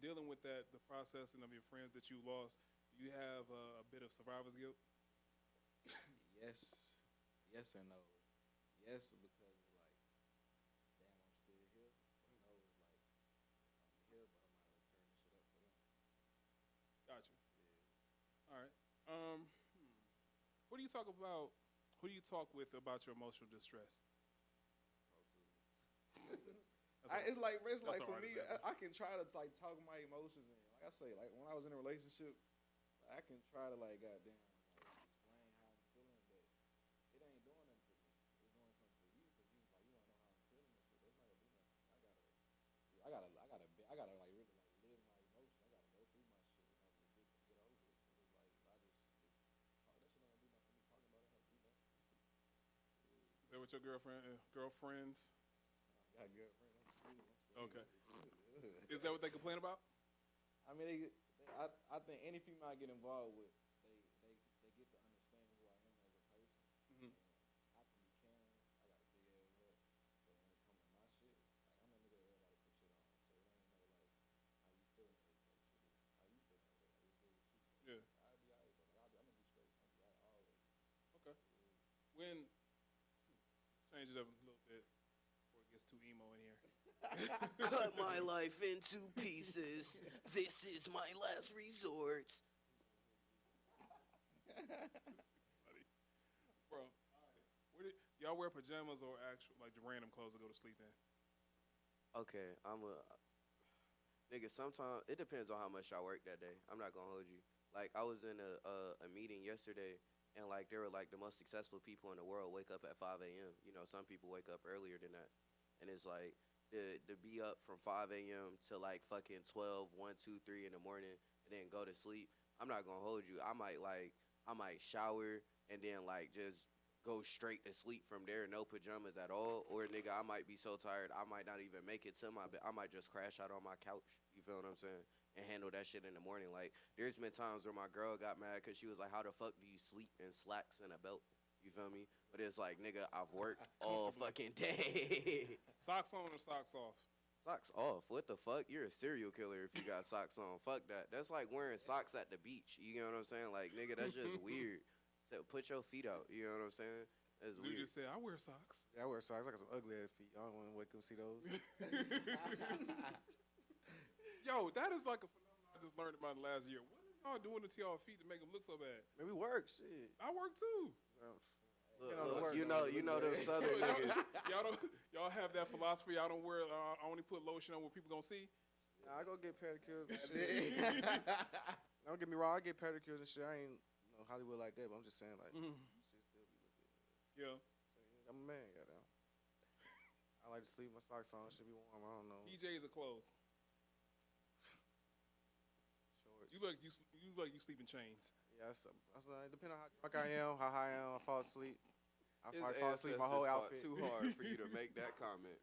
dealing with that, the processing of your friends that you lost, do you have a bit of survivor's guilt? Yes. Yes and no. Yes, because it's like, damn, I'm still here. But no, it's like, I'm here, but I'm out to turn this shit up for them. Gotcha. Yeah. All right. What do you talk about? Who do you talk with about your emotional distress? It's like that's for all right, me, that's I can try to like talk my emotions and like I say, like when I was in a relationship, I can try to like goddamn like explain how I'm feeling, but it ain't doing nothing for me. It's doing something for you because you like you want to know how I'm feeling and shit. That's not gonna do nothing. I gotta like really like live my emotions. I gotta go through my shit and like get over it. It's like if I just talk, that shit ain't gonna do nothing for me. Talking about it ain't gonna do nothing. Is that what your girlfriends? I got a girlfriend. Okay. Is that what they complain about? I mean, I think any female I get involved with, they get to understand who I am as a person. Mm-hmm. And I can be caring. I gotta figure it out. But when it comes to my shit, like when let's change it up a little bit before it gets too emo in here. Cut my life into pieces. This is my last resort. Buddy. Bro, what y'all wear pajamas or actual like the random clothes to go to sleep in? Okay, nigga. Sometimes it depends on how much I work that day. I'm not gonna hold you. Like I was in a meeting yesterday, and like they were like the most successful people in the world wake up at 5 a.m. You know, some people wake up earlier than that, and it's like to be up from 5 a.m. to like fucking 12, 1, 2, 3 in the morning, and then go to sleep. I'm not gonna hold you. I might shower and then like just go straight to sleep from there, no pajamas at all. Or nigga, I might be so tired I might not even make it to my bed. I might just crash out on my couch. You feel what I'm saying? And handle that shit in the morning. Like there's been times where my girl got mad because she was like, "How the fuck do you sleep in slacks and a belt?" You feel me? But it's like, nigga, I've worked all fucking day. Socks on or socks off? Socks off. What the fuck? You're a serial killer if you got socks on. Fuck that. That's like wearing socks at the beach. You know what I'm saying? Like, nigga, that's just weird. So put your feet out. You know what I'm saying? That's You weird. just said I wear socks. Yeah, I wear socks. I got some ugly ass feet. I don't want to wake up and see those. Yo, that is like a phenomenon I just learned about the last year. What are y'all doing to y'all feet to make them look so bad? Man, we work. Shit. I work too. Well, Look, You look, know the you work know on them it. southern niggas. Y'all have that philosophy. I don't wear. I only put lotion on what people gonna see. nah, I go get pedicures and shit. Don't get me wrong. I get pedicures and shit. I ain't Hollywood like that, but I'm just saying like, shit still be looking. Yeah. I'm a man, goddamn. I like to sleep with my socks on. Should be warm. I don't know. PJs or clothes. Shorts. You look like you sleep in chains. Yeah, that's depending on how drunk I am, how high I am, I fall asleep. I His probably fall asleep ancestors my whole fought outfit. too hard for you to make that comment.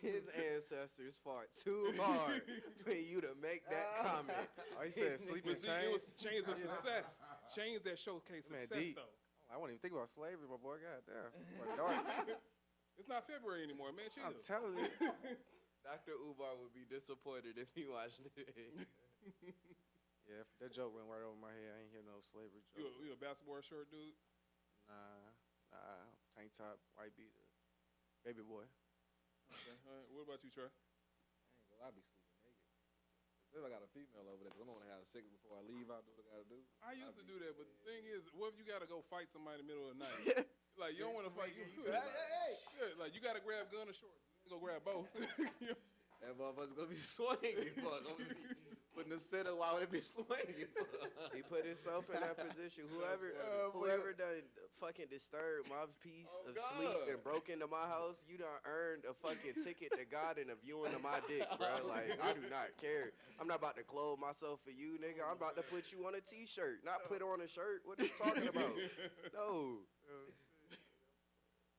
His ancestors fought too hard for you to make that comment. Oh, he said sleep in But see, it was chains. chains of success. Chains that showcase Man, success, deep. though. I won't even think about slavery, my boy. God damn. Boy, dark. It's not February anymore, man. Chill. I'm telling you. Dr. Ubar would be disappointed if he watched it. Yeah, that joke went right over my head. I ain't hear no slavery joke. You a basketball shirt dude? Nah. Tank top, white beater, baby boy. Okay. All right. What about you, Trey? I ain't gonna lie, I be sleeping naked. Especially if I got a female over there, because I'm gonna have sex before I leave out, do what I gotta do. I used to do that, but the thing is, what if you gotta go fight somebody in the middle of the night? Like you don't want to fight. Yeah, like you gotta grab gun or shorts. You go grab both. You know what I'm saying? That motherfucker's gonna be swinging, fuck. I'm gonna be putting the center, why would it be swinging, fuck? He put himself in that position. Whoever done fucking disturbed my peace Oh, of sleep God. and broke into my house, you done earned a fucking ticket to God and a viewing of my dick, bro. Like, I do not care. I'm not about to clothe myself for you, nigga. I'm about to put you on a t-shirt, not put on a shirt. What are you talking about? No.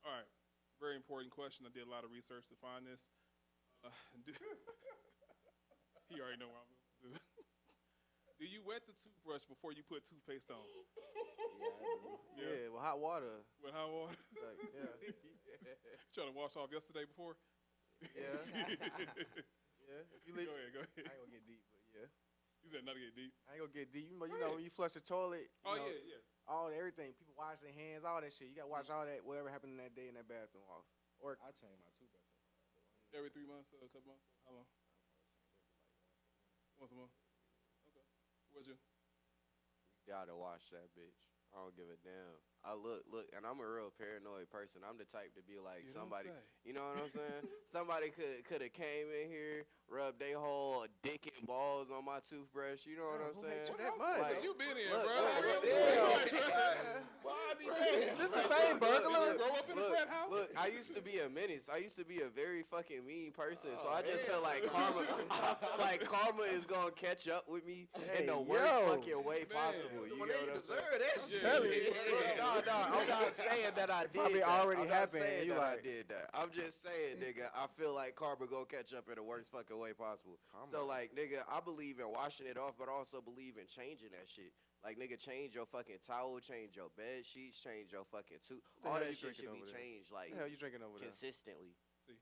All right. Very important question. I did a lot of research to find this. He already know what I'm going to do. Do you wet the toothbrush before you put toothpaste on? Yeah, with hot water. With hot water? Like, yeah. Trying to wash off yesterday before? Yeah. Yeah. If you leave, Go ahead. I ain't gonna get deep, but yeah. You said not to get deep. I ain't gonna get deep. You know when you flush the toilet, you Oh, know, yeah. all everything. People wash their hands, all that shit. You gotta watch all that, whatever happened in that day in that bathroom off. Or I change my toothbrush up. Every 3 months or a couple months? How long? Once a month. Okay. What's your? Gotta wash that bitch. I don't give a damn. I look, and I'm a real paranoid person. I'm the type to be like You don't somebody, say. you know what I'm saying? Somebody could have came in here, rubbed their whole dick and balls on my toothbrush. You know what I'm saying? What that house much? have you been in, Look, bro? look, Why I be there? this the same burglar? Grow up in a frat house? Look, I used to be a menace. I used to be a very fucking mean person. So Oh, I just feel like karma. I feel like karma is gonna catch up with me in the Hey, worst yo. fucking way possible. You Well, know they what I'm saying? deserve that Yeah. shit. Look, no, I'm not saying that I did probably that. already I'm not happened, saying and you that I like- did that. I'm just saying, nigga, I feel like karma gonna catch up in the worst fucking way possible. Karma. So, like, nigga, I believe in washing it off, but I also believe in changing that shit. Like, nigga, change your fucking towel, change your bed sheets, change your fucking suit. the All hell that you shit drinking should be over there? changed, What like, the hell you drinking over there? consistently. See.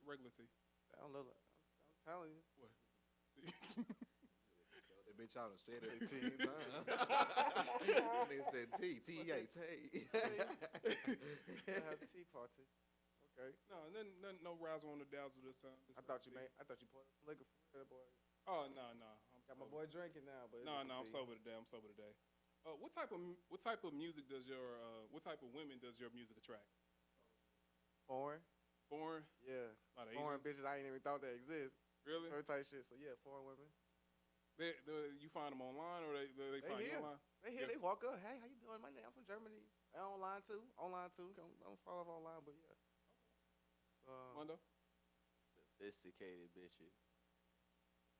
Regular tea. I don't know. I'm telling you. See. They the bitch out and said it 18 times. And they said T, T-E-A, T. Have the tea party. Okay. No razzle on the dazzle this time. I thought you poured some liquor for that boy. Oh no. Got my boy drinking now, but No, I'm sober today. What type of music does your what type of women does your music attract? Foreign. Foreign? Yeah. A lot of Foreign Asians? bitches I ain't even thought they exist. Really? Her type shit. So yeah, foreign women. You find them online or they find you here. online? They here. Yeah. They walk up. Hey, how you doing? My name. I'm from Germany. Online too. Don't follow up online, but yeah. Mondo? Sophisticated bitches.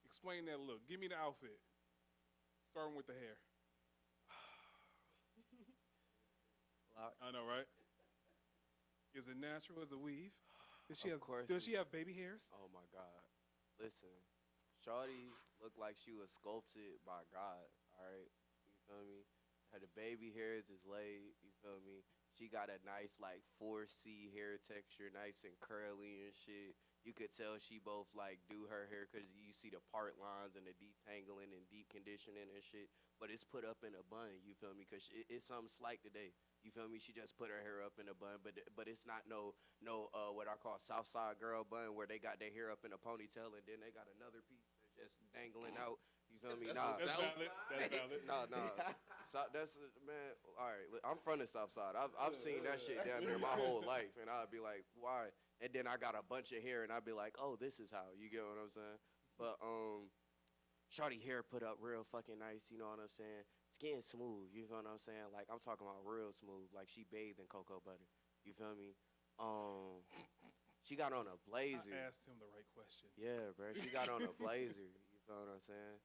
Explain that look. Give me the outfit. Starting with the hair. Locks. I know, right? Is it natural? Is it weave? Does Of course she it's- have baby hairs? Oh my God. Listen, Shawty looked like she was sculpted by God. All right, you feel me? Her the baby hairs is laid. You feel me? She got a nice like 4C hair texture, nice and curly and shit. You could tell she both like do her hair because you see the part lines and the detangling and deep conditioning and shit. But it's put up in a bun. You feel me? Cause it's something slight today. You feel me? She just put her hair up in a bun, but it's not no what I call Southside girl bun where they got their hair up in a ponytail and then they got another piece that's just dangling out. You feel me? Nah, That's valid. That's valid. no. So that's man. All right, look, I'm from the South Side. I've seen that shit down there my whole life, and I'd be like, why? And then I got a bunch of hair, and I'd be like, oh, this is how. You get what I'm saying? But shawty hair put up real fucking nice. You know what I'm saying? Skin smooth. You feel what I'm saying? Like I'm talking about real smooth. Like she bathed in cocoa butter. You feel me? She got on a blazer. I asked him the right question. Yeah, bro. She got on a blazer. You feel what I'm saying?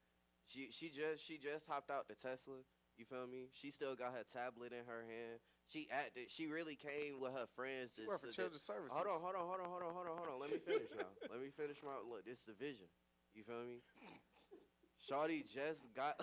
She just hopped out the Tesla. You feel me? She still got her tablet in her hand. She really came with her friends. You work for Children's Services. Hold on. Let me finish now. Let me finish my look. This is the vision. You feel me? Shawty just got.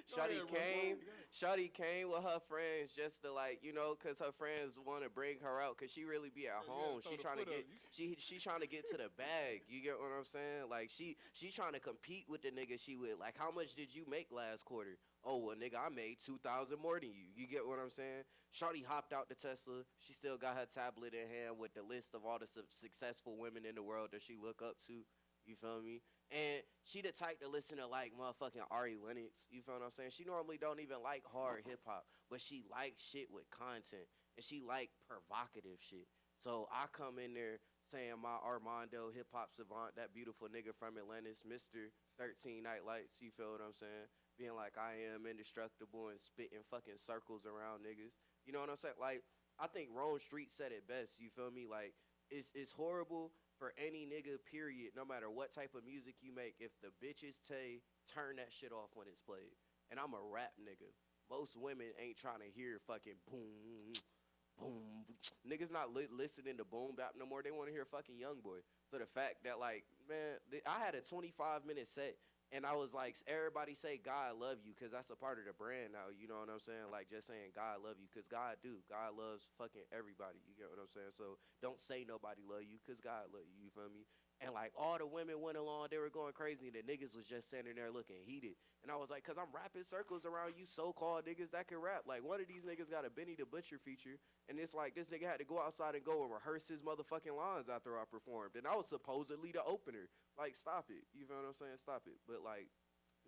Shawty came with her friends just to like, you know, cause her friends want to bring her out, cause she really be at home. Yeah, She trying to get, she trying to get to the bag. You get what I'm saying? Like she trying to compete with the nigga she with. Like, how much did you make last quarter? Oh, well, nigga, I made 2,000 more than you. You get what I'm saying? Shawty hopped out the Tesla. She still got her tablet in hand with the list of all the successful women in the world that she look up to. You feel me? And she the type to listen to like motherfucking Ari Lennox. You feel what I'm saying? She normally don't even like hard hip hop, but she likes shit with content and she like provocative shit. So I come in there saying my Armando hip hop savant, that beautiful nigga from Atlantis, Mr. 13 Night Lights. You feel what I'm saying? Being like I am indestructible and spitting fucking circles around niggas. You know what I'm saying? Like I think Rome Street said it best. You feel me? Like it's horrible for any nigga, period, no matter what type of music you make, if the bitches turn that shit off when it's played. And I'm a rap nigga. Most women ain't trying to hear fucking boom, boom. Niggas not listening to boom bap no more. They want to hear fucking Youngboy. So the fact that, like, man, I had a 25-minute set, and I was like, everybody say God love you, because that's a part of the brand now. You know what I'm saying? Like, just saying God love you, because God do. God loves fucking everybody. You get what I'm saying? So don't say nobody love you, because God love you. You feel me? And, like, all the women went along. They were going crazy, and the niggas was just standing there looking heated. And I was like, because I'm rapping circles around you so-called niggas that can rap. Like, one of these niggas got a Benny the Butcher feature, and it's like this nigga had to go outside and go and rehearse his motherfucking lines after I performed. And I was supposedly the opener. Like, stop it. You feel what I'm saying? Stop it. But, like,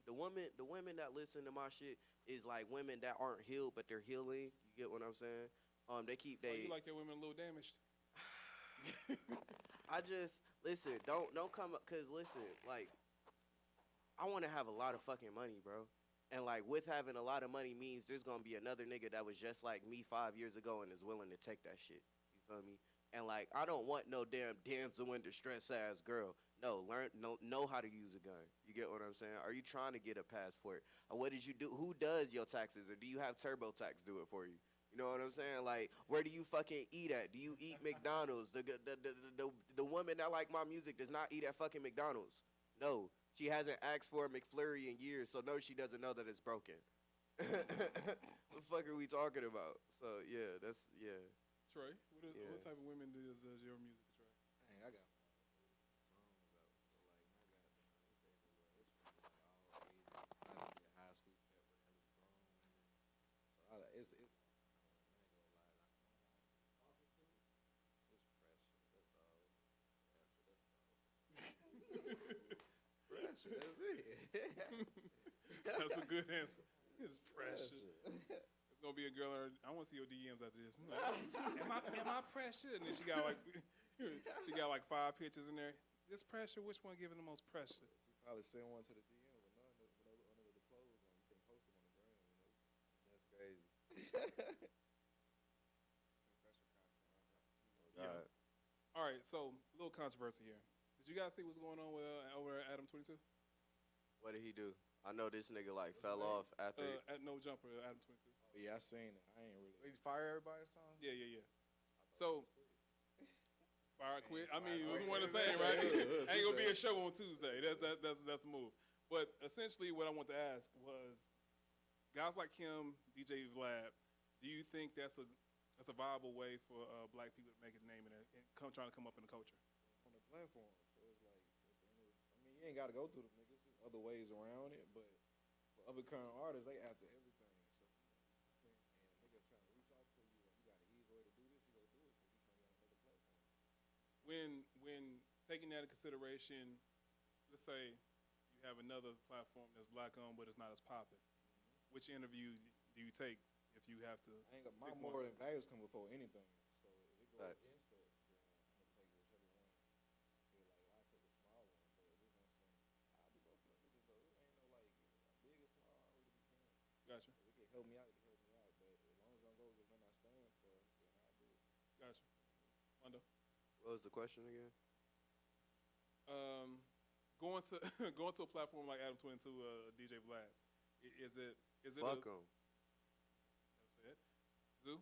the women that listen to my shit is, like, women that aren't healed, but they're healing. You get what I'm saying? They keep you like your women a little damaged. I just listen. Don't come up, cause listen, like I want to have a lot of fucking money, bro. And like with having a lot of money means there's gonna be another nigga that was just like me 5 years ago and is willing to take that shit. You feel me? And like I don't want no damn damsel in distress ass girl. No, know how to use a gun. You get what I'm saying? Are you trying to get a passport? Or what did you do? Who does your taxes? Or do you have TurboTax do it for you? You know what I'm saying? Like, where do you fucking eat at? Do you eat McDonald's? The woman that like my music does not eat at fucking McDonald's. No, she hasn't asked for a McFlurry in years, so no, she doesn't know that it's broken. What the fuck are we talking about? So yeah, that's yeah. Trey, what type of women does your music attract? Dang, I got songs out. So like my goddamn, it's everywhere. It's from like all ages. it's. I ain't gonna lie. Pressure. That's it. That's a good answer. It's pressure. Pressure. It's gonna be a girl. I want to see your DMs after this. I'm like, am I pressure? And then she got like 5 pictures in there. This pressure. Which one giving the most pressure? She probably sent one to the DM, but none under the clothes one. You can't post them on the gram, That's crazy. Yeah. All right. So a little controversy here. Did you guys see what's going on with over at Adam 22? What did he do? I know this nigga like fell off after. At No Jumper, Adam 22. Oh, yeah, I seen it. I ain't really. Did he fire everybody or something? Yeah. So, fire quit. I mean, it was Fire one of the quit. same, right? Yeah. Ain't gonna be a show on Tuesday. That's a move. But essentially, what I want to ask was, guys like him, DJ Vlad, do you think that's a viable way for black people to make a name and trying to come up in the culture? On the platform, so it's like, you ain't got to go through the niggas. There's other ways around it, but for other current artists, they after everything. So, and a nigga trying to reach out to you, and you got an easy way to do this, you go do it because you trying to get on another platform. When taking that into consideration, let's say you have another platform that's black owned but it's not as popping. Which interview do you take if you have to? I ain't got my pick moral one? and values come before anything. So if it goes Facts. against that, then I'm gonna take whichever one. Feel like I take the small one, but this one saying I'll do both of them niggas though. It ain't no like big or small. I don't really be caring. Gotcha. If it can help me out, it can help me out. But as long as I go against nothing I stand for, then I'll do it. Gotcha. Mondo. What was the question again? Going to going to a platform like Adam 22, DJ Vlad, is it Fuck him. That's it. Zoo.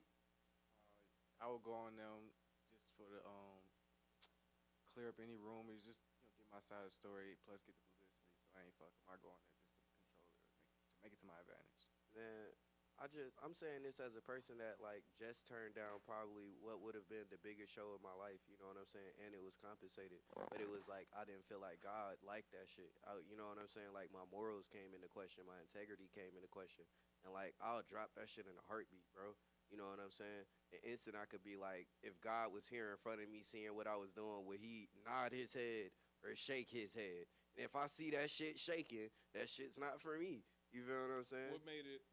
I would go on them just for the clear up any rumors, just get my side of the story, plus get the publicity. So I ain't fucking. I go on there just to control it, to make it to my advantage. Man, I'm saying this as a person that like just turned down probably what would have been the biggest show of my life, you know what I'm saying? And it was compensated, but it was like I didn't feel like God liked that shit. You know what I'm saying? Like my morals came into question, my integrity came into question, and like I'll drop that shit in a heartbeat, bro. You know what I'm saying? The instant I could be like, if God was here in front of me seeing what I was doing, would he nod his head or shake his head? And if I see that shit shaking, that shit's not for me. You feel what I'm saying? What made it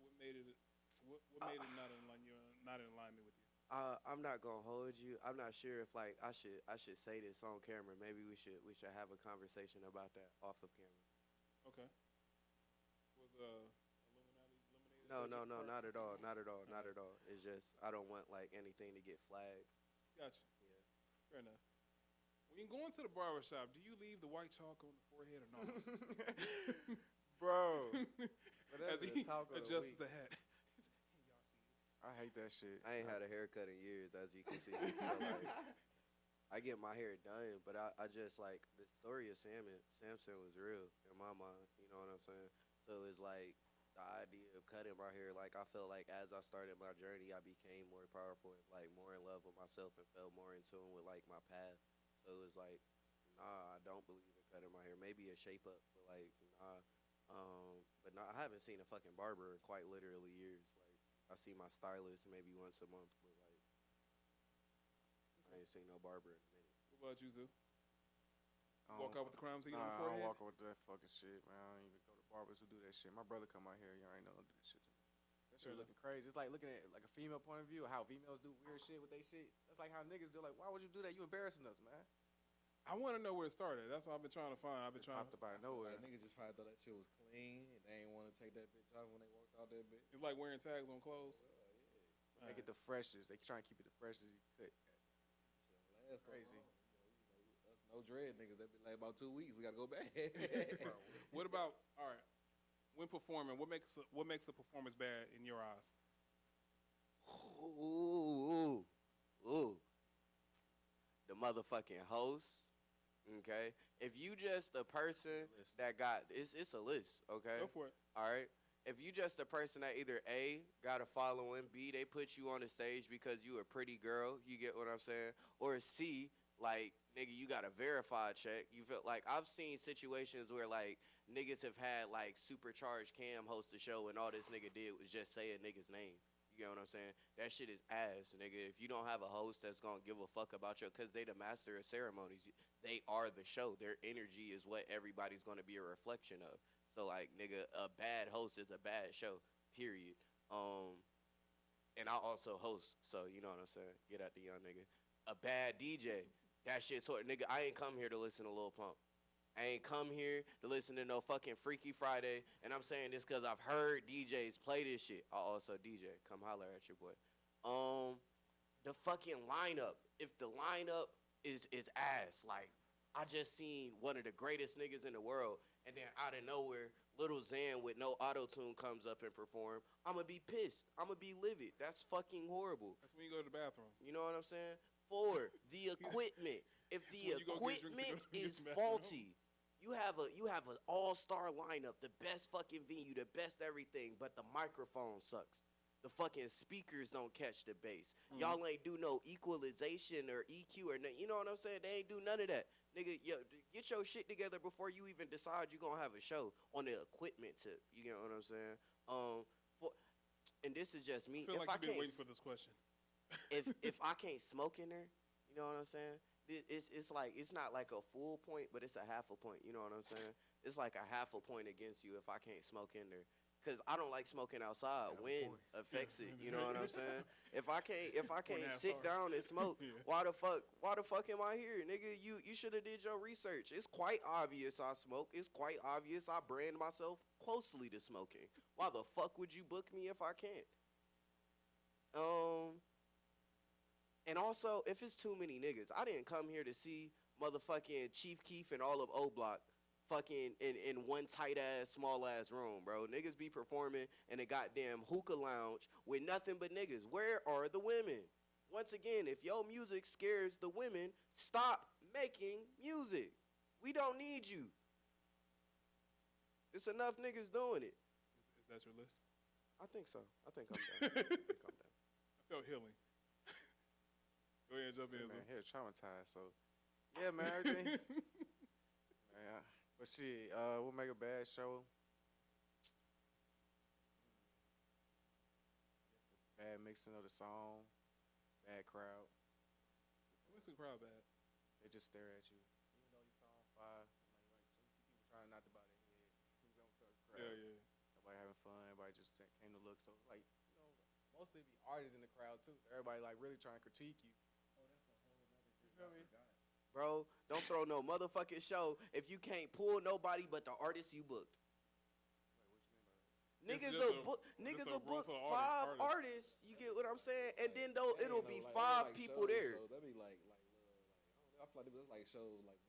not in alignment with you? I'm not gonna hold you. I'm not sure if like I should say this on camera. Maybe we should have a conversation about that off of camera. Okay. Was Illuminati? No, not at all. It's just I don't want like anything to get flagged. Gotcha. Yeah. Fair enough. When you go into the barber shop, do you leave the white chalk on the forehead or not? Bro, but As that's he the talk of the adjusts week. the hat. I hate that shit. I ain't had a haircut in years, as you can see. So, like, I get my hair done, but I just like the story of Samson was real in my mind. You know what I'm saying? So it's like the idea of cutting my hair. Like I felt like as I started my journey, I became more powerful and like more in love with myself and felt more in tune with like my path. So it was like, nah, I don't believe in cutting my hair. Maybe a shape up, but like nah. But no, I haven't seen a fucking barber in quite literally years. Like I see my stylist maybe once a month, but like I ain't seen no barber in a minute. What about you, Zoo? I Walk don't- out with the crime scene Nah, on the I forehead? don't walk out with that fucking shit, man. I don't even go to barbers who do that shit. My brother come out here, y'all ain't know do this shit to me. That shit Fair looking crazy. It's like looking at like a female point of view, how females do weird shit with they shit. That's like how niggas do. Like, why would you do that? You embarrassing us, man. I want to know where it started. That's what I've been trying to find. I've been Just trying. popped up out of nowhere. Like, niggas just probably thought that shit was clean, and they ain't want to take that bitch off when they walked out that bitch. It's like wearing tags on clothes. Make it the freshest. They try and keep it the freshest you could. Last so Crazy. long, us no dread niggas. That been like about 2 weeks. We gotta go back. What about all right? When performing, what makes a performance bad in your eyes? Ooh. The motherfucking host. Okay. If you just a person that got it's a list, okay? Go for it. All right. If you just a person that either A, got a following, B, they put you on the stage because you a pretty girl, you get what I'm saying? Or C, like, nigga, you got a verified check. You feel like I've seen situations where like niggas have had like supercharged Cam host the show and all this nigga did was just say a nigga's name. You You get what I'm saying? That shit is ass, nigga. If you don't have a host that's gonna give a fuck about you, cause they the master of ceremonies. They are the show. Their energy is what everybody's gonna be a reflection of. So like, nigga, a bad host is a bad show. Period. And I also host, so you know what I'm saying. Get at the young nigga. A bad DJ, that shit sort nigga. I ain't come here to listen to Lil Pump. I ain't come here to listen to no fucking Freaky Friday. And I'm saying this because I've heard DJs play this shit. I also DJ. Come holler at your boy. The fucking lineup. If the lineup is ass, like I just seen one of the greatest niggas in the world, and then out of nowhere, Little Xan with no auto tune comes up and perform. I'ma be pissed. I'ma be livid. That's fucking horrible. That's when you go to the bathroom. You know what I'm saying? 4, the equipment. If the equipment is faulty, you have an all-star lineup, the best fucking venue, the best everything, but the microphone sucks. The fucking speakers don't catch the bass. Y'all ain't do no equalization or EQ or you know what I'm saying? They ain't do none of that. Nigga, yo, get your shit together before you even decide you're gonna have a show on the equipment tip. You know what I'm saying? And this is just me. I feel like you've been waiting for this question. if I can't smoke in there, you know what I'm saying? It's like it's not like a full point, but it's a half a point. You know what I'm saying? It's like a half a point against you if I can't smoke in there. Cause I don't like smoking outside. Wind affects it. You know what I'm saying? If I can't sit down and smoke, why the fuck am I here, nigga? You should have did your research. It's quite obvious I smoke. It's quite obvious I brand myself closely to smoking. Why the fuck would you book me if I can't? And also, if it's too many niggas, I didn't come here to see motherfucking Chief Keef and all of O Block fucking in one tight ass, small ass room, bro. Niggas be performing in a goddamn hookah lounge with nothing but niggas. Where are the women? Once again, if your music scares the women, stop making music. We don't need you. It's enough niggas doing it. Is that your list? I think so. I think I'm done. I felt healing. Go ahead, jump in. Man, here traumatized. So, yeah, man, everything. Man, but shit, we'll make a bad show. Bad mixing of the song, bad crowd. What's the crowd bad? They just stare at you. Even though you song fire, people trying not to bow their head. People don't fuck crowds. Yeah. Everybody having fun. Everybody just came to look. So like, mostly be artists in the crowd too. So everybody like really trying to critique you. Oh, that's a whole other thing. You feel me? Bro, don't throw no motherfucking show if you can't pull nobody but the artist you booked. Niggas will book 5 artists. You get what I'm saying? And then though it'll be 5 people there. So that'd be like I feel like it's like shows like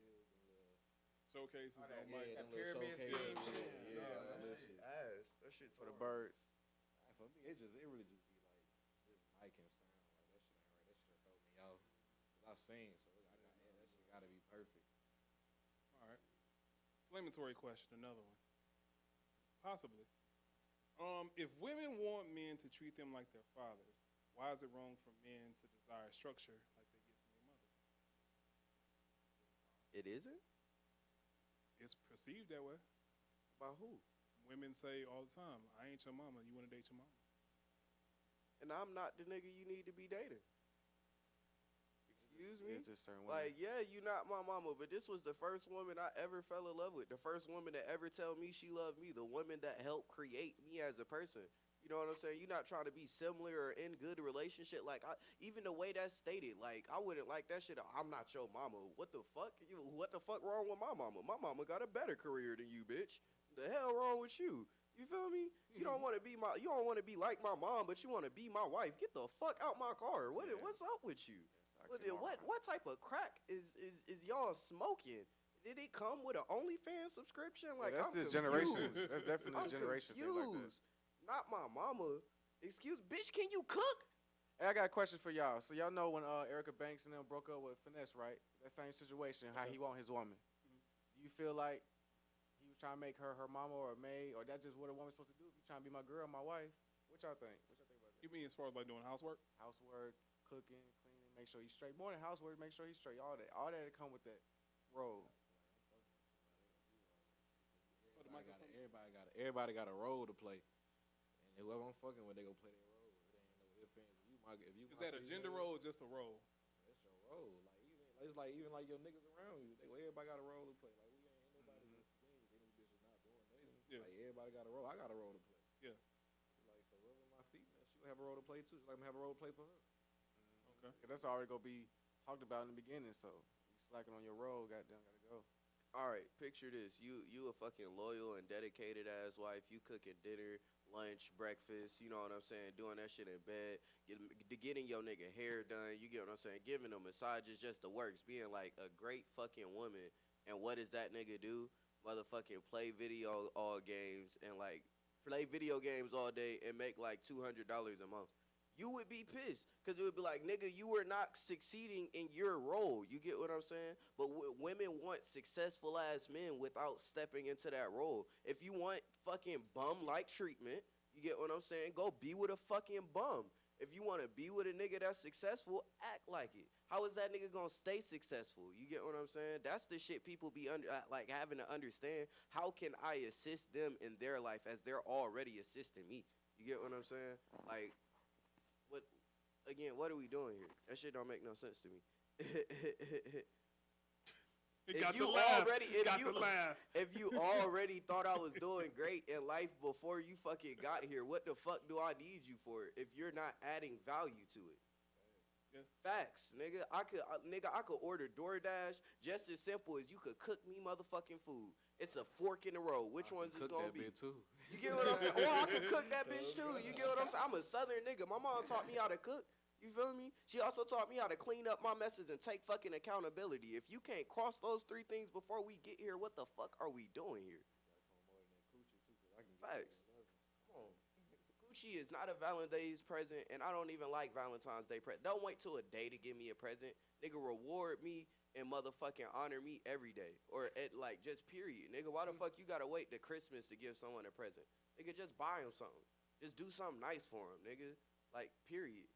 niggas be trying to like get them little deals and little Showcases on that mics. that pyramid scheme shit. That shit ass. That shit's For the horrible. birds. For me, it really just be like this mic and sound. Like that shit ain't right. That shit throw me off. Cause I sing, so that shit gotta be perfect. All right. Inflammatory question, another one. Possibly. If women want men to treat them like their fathers, why is it wrong for men to desire structure like they get from their mothers? It isn't? It's perceived that way. By who? Women say all the time, I ain't your mama, you want to date your mama. And I'm not the nigga you need to be dating. Excuse me? It's just certain women. Like, yeah, you not my mama, but this was the first woman I ever fell in love with. The first woman that ever tell me she loved me. The woman that helped create me as a person. You know what I'm saying? You're not trying to be similar or in good relationship. Like, even the way that's stated, like, I wouldn't like that shit. I'm not your mama. What the fuck? What the fuck wrong with my mama? My mama got a better career than you, bitch. The hell wrong with you? You feel me? You don't want to be you don't want to be like my mom, but you want to be my wife. Get the fuck out my car. What's up with you? What type of crack is y'all smoking? Did it come with an OnlyFans subscription? Like, that's I'm this confused. generation. That's definitely this generation thing like that. Not my mama. Excuse, bitch, can you cook? Hey, I got a question for y'all. So y'all know when Erica Banks and them broke up with Finesse, right? That same situation, how he want his woman. Do you feel like he was trying to make her mama or a maid, or that's just what a woman's supposed to do? If you trying to be my girl, my wife, what y'all think? What y'all think about that? You mean as far as like doing housework? Housework, cooking, cleaning, make sure he's straight. More than housework, make sure he's straight. All that that come with that role. Everybody got a role to play, and And whoever I'm fucking with, they gonna play their role. It ain't no ifs, ands. If you Is my that a gender female, role or just a role? that's your role. Even like your niggas around you. Everybody got a role to play. Like ain't nobody just we ain't any bitches not doing nothing. Yeah. Like everybody got a role. I got a role to play. Yeah. Like so, whoever my female, she'll have a role to play too. She like have a role to play for her. Okay. Yeah, that's already gonna be talked about in the beginning. So you slacking on your role, goddamn, gotta go. All right, picture this. You a fucking loyal and dedicated ass wife. You cooking dinner, lunch, breakfast, you know what I'm saying? Doing that shit in bed, getting your nigga hair done, you get what I'm saying? Giving him massages, just the works, being like a great fucking woman. And what does that nigga do? Motherfucking play video all games and like play video games all day and make like $200 a month. You would be pissed because it would be like, nigga, you were not succeeding in your role. You get what I'm saying? But women want successful ass men without stepping into that role. If you want fucking bum like treatment, you get what I'm saying? Go be with a fucking bum. If you want to be with a nigga that's successful, act like it. How is that nigga gonna stay successful? You get what I'm saying? That's the shit people be like having to understand. How can I assist them in their life as they're already assisting me? You get what I'm saying? Like, what are we doing here? That shit don't make no sense to me. If you already thought I was doing great in life before you fucking got here, what the fuck do I need you for if you're not adding value to it? Yeah. Facts, nigga. I could order DoorDash just as simple as you could cook me motherfucking food. It's a fork in the road. Which one's is gonna be? Too. You get what I'm saying? Or I could cook that bitch too. You get what I'm saying? I'm a southern nigga. My mom taught me how to cook. You feel me? She also taught me how to clean up my messes and take fucking accountability. If you can't cross those three things before we get here, what the fuck are we doing here? Facts. Come on. Gucci is not a Valentine's present, and I don't even like Valentine's Day present. Don't wait till a day to give me a present. Nigga, reward me and motherfucking honor me every day. Or at like just period. Nigga, why the fuck you gotta wait to Christmas to give someone a present? Nigga, just buy him something. Just do something nice for him, nigga. Like, period.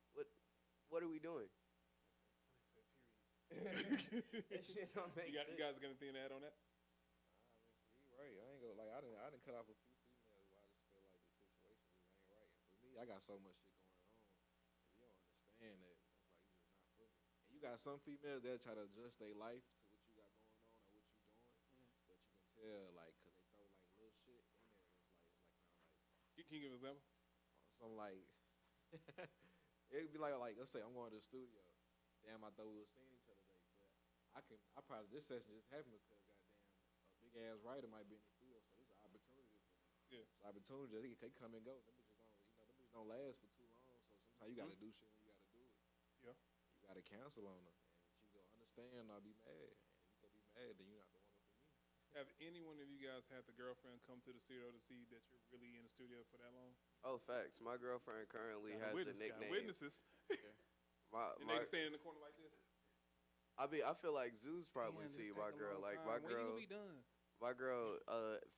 What are we doing? That shit don't make sense. You guys got anything to add on that? You right. I ain't gonna like. I didn't cut off a few females. Why I just feel like the situation just ain't right. And for me, I got so much shit going on. If you don't understand that, that's like you just not for me. And you got some females that try to adjust their life to what you got going on or what you doing, but you can tell like because they throw like little shit in there. It's like kind of like. Can you give an example? Some like. It'd be like let's say I'm going to the studio. Damn, I thought we were seeing each other today, but I probably this session just happened because goddamn a big ass writer might be in the studio, so this is an opportunity for me. Yeah. It's an opportunity. They come and go. Them bitches don't last for too long. So sometimes you got to do shit when you got to do it. Yeah. You got to cancel on them, and she gonna understand. I'll be mad, and if you gonna be mad, then you're not the one for me. Have any one of you guys had the girlfriend come to the studio to see that you're really in the studio for that long? Oh, facts. My girlfriend currently has a nickname. Witnesses. My nigga standing in the corner like this. I feel like Zeus probably Damn, see this my take a girl. long Like time. my When you girl, gonna be done? my girl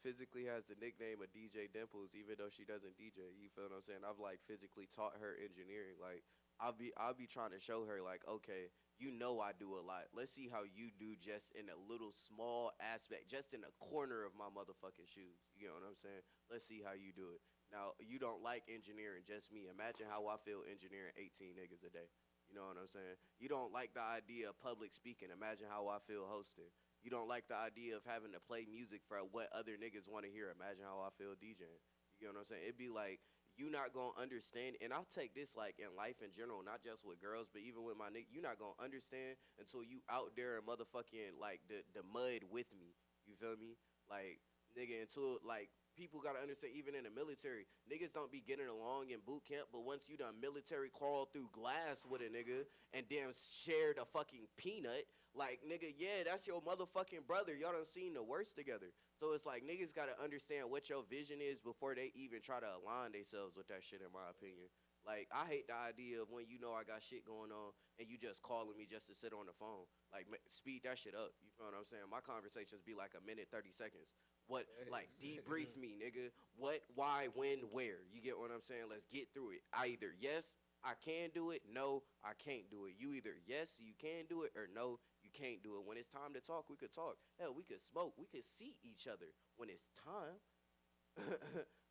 physically has the nickname of DJ Dimples, even though she doesn't DJ. You feel what I'm saying? I've like physically taught her engineering. Like I'll be trying to show her like, okay, you know I do a lot. Let's see how you do just in a little small aspect, just in a corner of my motherfucking shoes. You know what I'm saying? Let's see how you do it. Now, you don't like engineering, just me. Imagine how I feel engineering 18 niggas a day. You know what I'm saying? You don't like the idea of public speaking. Imagine how I feel hosting. You don't like the idea of having to play music for what other niggas want to hear. Imagine how I feel DJing. You get what I'm saying? It'd be like, you not going to understand, and I'll take this like in life in general, not just with girls, but even with my nigga, you not going to understand until you out there in motherfucking like the mud with me. You feel me? Like, nigga, until like, people gotta understand, even in the military, niggas don't be getting along in boot camp, but once you done military crawled through glass with a nigga and damn shared a fucking peanut, like, nigga, yeah, that's your motherfucking brother. Y'all done seen the worst together. So it's like niggas gotta understand what your vision is before they even try to align themselves with that shit, in my opinion. Like, I hate the idea of when you know I got shit going on and you just calling me just to sit on the phone. Like, speed that shit up. You feel what I'm saying? My conversations be like a minute, 30 seconds. What, like, debrief me, nigga. What, why, when, where? You get what I'm saying? Let's get through it. Either yes, I can do it. No, I can't do it. You either yes, you can do it, or no, you can't do it. When it's time to talk, we could talk. Hell, we could smoke. We could see each other when it's time.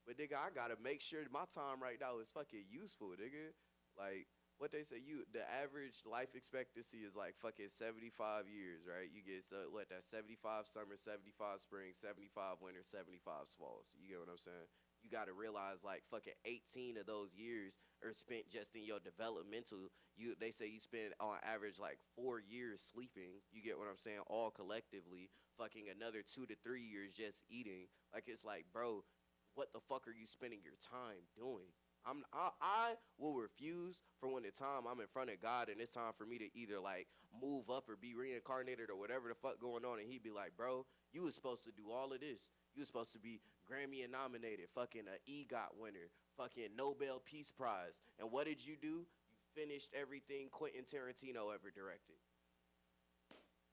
But nigga, I gotta make sure my time right now is fucking useful, nigga. Like what they say, the average life expectancy is like fucking 75 years, right? You get that 75 summer, 75 spring, 75 winter, 75 fall. So you get what I'm saying? You gotta realize like fucking 18 of those years are spent just in your developmental. They say you spend on average like 4 years sleeping. You get what I'm saying? All collectively, fucking another 2 to 3 years just eating. Like it's like, bro, what the fuck are you spending your time doing? I will refuse for when the time I'm in front of God and it's time for me to either like move up or be reincarnated or whatever the fuck going on, and he'd be like, bro, you was supposed to do all of this. You was supposed to be Grammy nominated, fucking a EGOT winner, fucking Nobel Peace Prize, and what did you do? You finished everything Quentin Tarantino ever directed.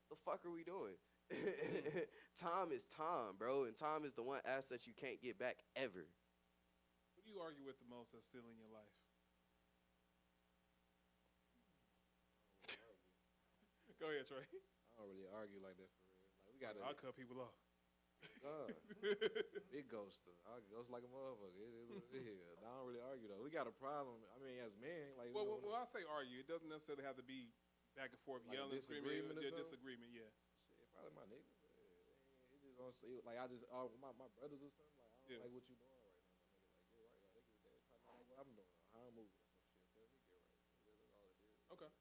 The fuck are we doing? Time is time, bro, and time is the one asset you can't get back ever. Who do you argue with the most that's still in your life? Go ahead, Trey. I don't really argue like that for real. Like we gotta. I'll cut people off. God, big ghoster. I ghost like a motherfucker. It is what it is. I don't really argue though. We got a problem. I mean, as men, like Well, when I say argue, it doesn't necessarily have to be back and forth, Like a yelling, screaming. disagreement or something? Disagreement, yeah. shit, probably my niggas. It just don't say like I just my brothers or something. Like I don't Yeah. like what you doing right now, my nigga. Like get right. Like they probably not like what I'm doing, how I'm moving or some shit. Tell me get right. That's all it is. Okay.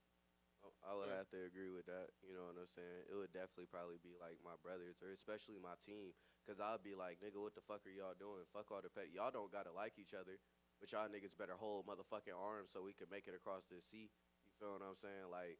I would Yeah. have to agree with that. You know what I'm saying? It would definitely probably be like my brothers or especially my team. Cause I'd be like, nigga, what the fuck are y'all doing? Fuck all the petty. Y'all don't gotta like each other, but y'all niggas better hold motherfucking arms so we can make it across this sea. You feel what I'm saying? Like,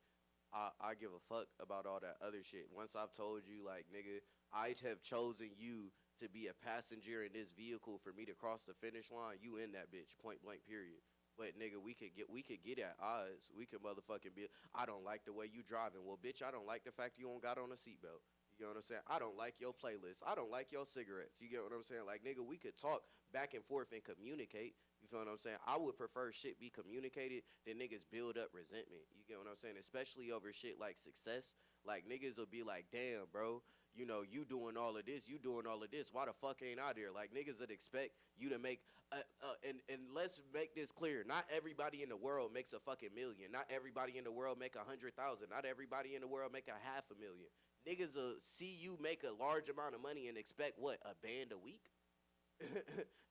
I give a fuck about all that other shit. Once I've told you, like, nigga, I'd have chosen you to be a passenger in this vehicle for me to cross the finish line. You in that bitch, point blank, period. But nigga, we could get at odds. We could motherfucking be. I don't like the way you driving. Well, bitch, I don't like the fact you don't got on a seatbelt. You know what I'm saying? I don't like your playlist. I don't like your cigarettes. You get what I'm saying? Like, nigga, we could talk back and forth and communicate. You feel what I'm saying? I would prefer shit be communicated than niggas build up resentment. You get what I'm saying? Especially over shit like success. Like, niggas will be like, damn, bro, you know, you doing all of this, you doing all of this. Why the fuck ain't I there? Like, niggas would expect you to make, and let's make this clear. Not everybody in the world makes a fucking million. Not everybody in the world make 100,000. Not everybody in the world make a $500,000. Niggas will see you make a large amount of money and expect what, a band a week?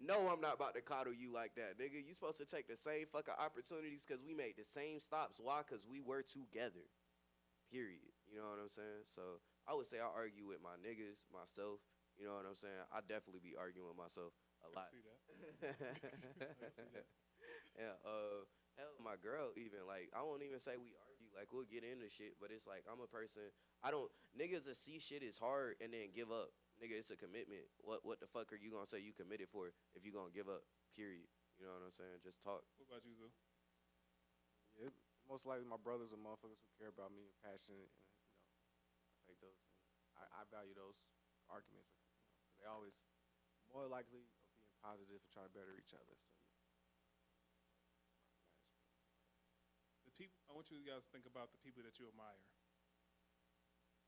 No, I'm not about to coddle you like that, nigga. You supposed to take the same fucking opportunities because we made the same stops. Why? Because we were together. Period. You know what I'm saying? So I would say I argue with my niggas, myself. You know what I'm saying? I definitely be arguing with myself a I lot. can see that. I can see that. Yeah, hell, my girl even, like, I won't even say we argue, like, we'll get into shit, but it's like, I'm a person, niggas that see shit is hard and then give up. Nigga, it's a commitment. What the fuck are you gonna say you committed for if you gonna give up, period? You know what I'm saying? Just talk. What about you, Zoo? Yeah, most likely my brothers are motherfuckers who care about me and passionate, and I take those. And I value those arguments. 'Cause they always more likely of being positive and trying to better each other. So The people. I want you guys to think about the people that you admire.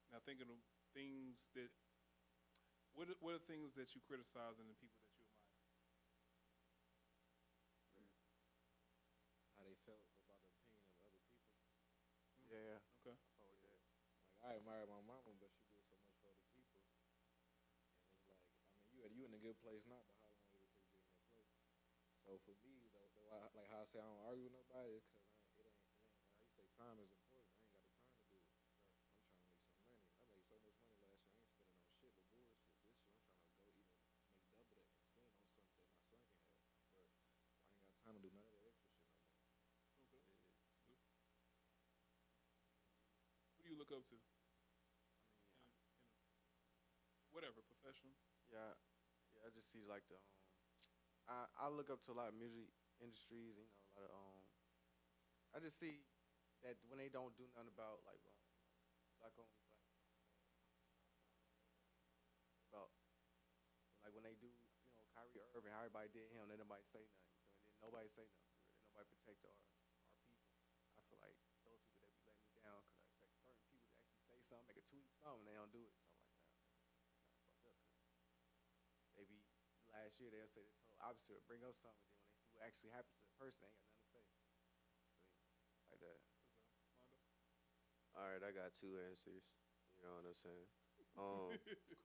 Now, think of the things that. What are things that you criticize in the people that you admire? How they felt about the opinion of other people. yeah, Okay. I fuck with that. Like I admire my mama, but she did so much for other people. And it's like, I mean, you in a good place now, but how long did it take you to get in that place? So for me, though, like how I say I don't argue with nobody, is because it ain't. When I used to say time is important, I ain't got the time to do it. I'm trying to make some money. I made so much money last year. I ain't spending on shit but bullshit. This year, I'm trying to go even make double that and spend it on something that my son can have. But so I ain't got time to do none of that extra shit no more. Okay. Yeah. Who do you look up to? I mean, Whatever profession. yeah, I just see like I look up to a lot of music industries. A lot of I just see that when they don't do nothing about like black owned about like when they do Kyrie Irving, how everybody did him, then nobody say nothing. And then nobody say nothing for real. Then nobody protect our people. I feel like those people that be letting me down because I expect certain people to actually say something, make a tweet, something, and they don't do it. So I'm like, nah, it's kind of fucked up. 'Cause they be last year they'll say they told opposite will bring up something. Then when they see what actually happens to the person, they ain't got nothing to say. Like that. All right, I got two answers. You know what I'm saying?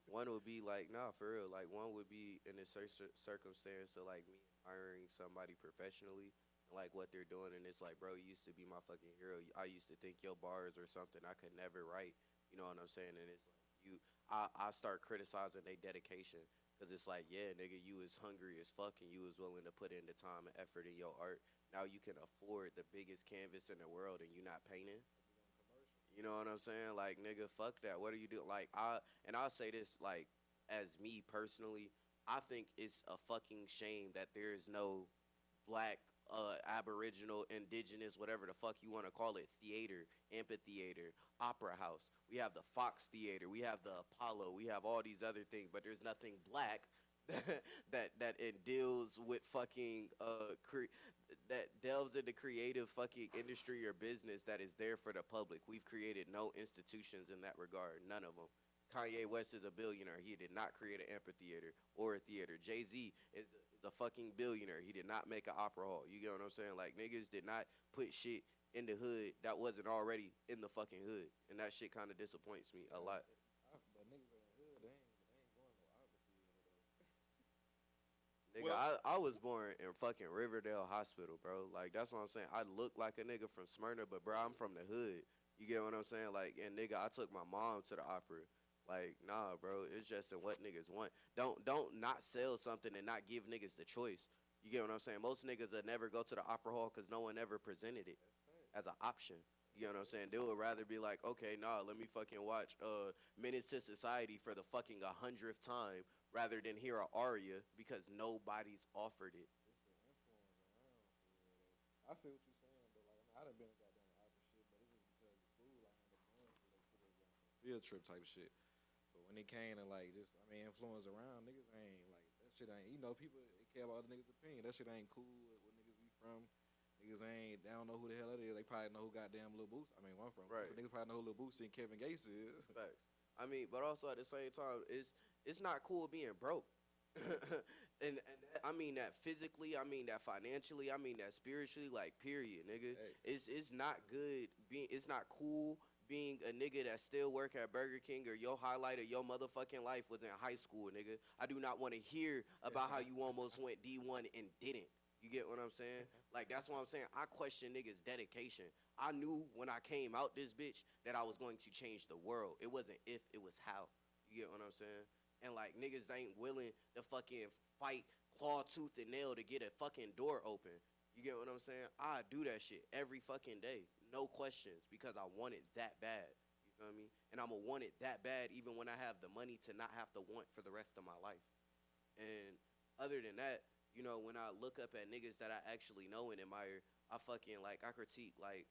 One would be like, nah, for real. Like, one would be in a circumstance of like me hiring somebody professionally, like what they're doing, and it's like, bro, you used to be my fucking hero. I used to think your bars or something I could never write. You know what I'm saying? And it's like I start criticizing their dedication because it's like, yeah, nigga, you was hungry as fuck and you was willing to put in the time and effort in your art. Now you can afford the biggest canvas in the world and you not painting. You know what I'm saying? Like, nigga, fuck that. What are you doing? Like, I'll say this, like, as me personally, I think it's a fucking shame that there is no black, aboriginal, indigenous, whatever the fuck you want to call it, theater, amphitheater, opera house. We have the Fox Theater. We have the Apollo. We have all these other things, but there's nothing black that it deals with fucking that delves into creative fucking industry or business that is there for the public. We've created no institutions in that regard, none of them. Kanye West is a billionaire. He did not create an amphitheater or a theater. Jay-Z is a fucking billionaire. He did not make an opera hall. You get what I'm saying? Like, niggas did not put shit in the hood that wasn't already in the fucking hood. And that shit kind of disappoints me a lot. But niggas in the hood, they ain't going no opera theater though. Nigga, I was born in fucking Riverdale Hospital, bro. Like, that's what I'm saying. I look like a nigga from Smyrna, but, bro, I'm from the hood. You get what I'm saying? Like, and, nigga, I took my mom to the opera. Like, nah, bro, it's just in what niggas want. Don't not sell something and not give niggas the choice. You get what I'm saying? Most niggas will never go to the opera hall because no one ever presented it as an option. You get what I'm saying? They would rather be like, okay, nah, let me fucking watch Menace to Society for the fucking 100th time rather than hear an aria because nobody's offered it. It's the influence around for real though. I feel what you're saying, but like, I done been a goddamn opera shit, but it's just because of school I ended up going to the field trip type shit. But when it came to like just, influence around, niggas ain't like that shit ain't. You know, people they care about other niggas' opinion. That shit ain't cool. Where niggas be from, niggas ain't. They don't know who the hell it is. They probably know who goddamn Lil Boots. Where I'm from. Right. But niggas probably know who Lil Boots and Kevin Gates is. Facts. But also at the same time, it's not cool being broke. and that, I mean that physically, I mean that financially, I mean that spiritually, like, period, nigga. Hey. It's not good it's not cool being a nigga that still work at Burger King or your highlight of your motherfucking life was in high school, nigga. I do not want to hear about how you almost went D1 and didn't. You get what I'm saying? Like, that's what I'm saying. I question niggas' dedication. I knew when I came out this bitch that I was going to change the world. It wasn't if, it was how. You get what I'm saying? And, like, niggas ain't willing to fucking fight claw, tooth, and nail to get a fucking door open. You get what I'm saying? I do that shit every fucking day. No questions, because I want it that bad. You feel me? And I'm going to want it that bad even when I have the money to not have to want for the rest of my life. And other than that, you know, when I look up at niggas that I actually know and admire, I fucking, like, I critique, like,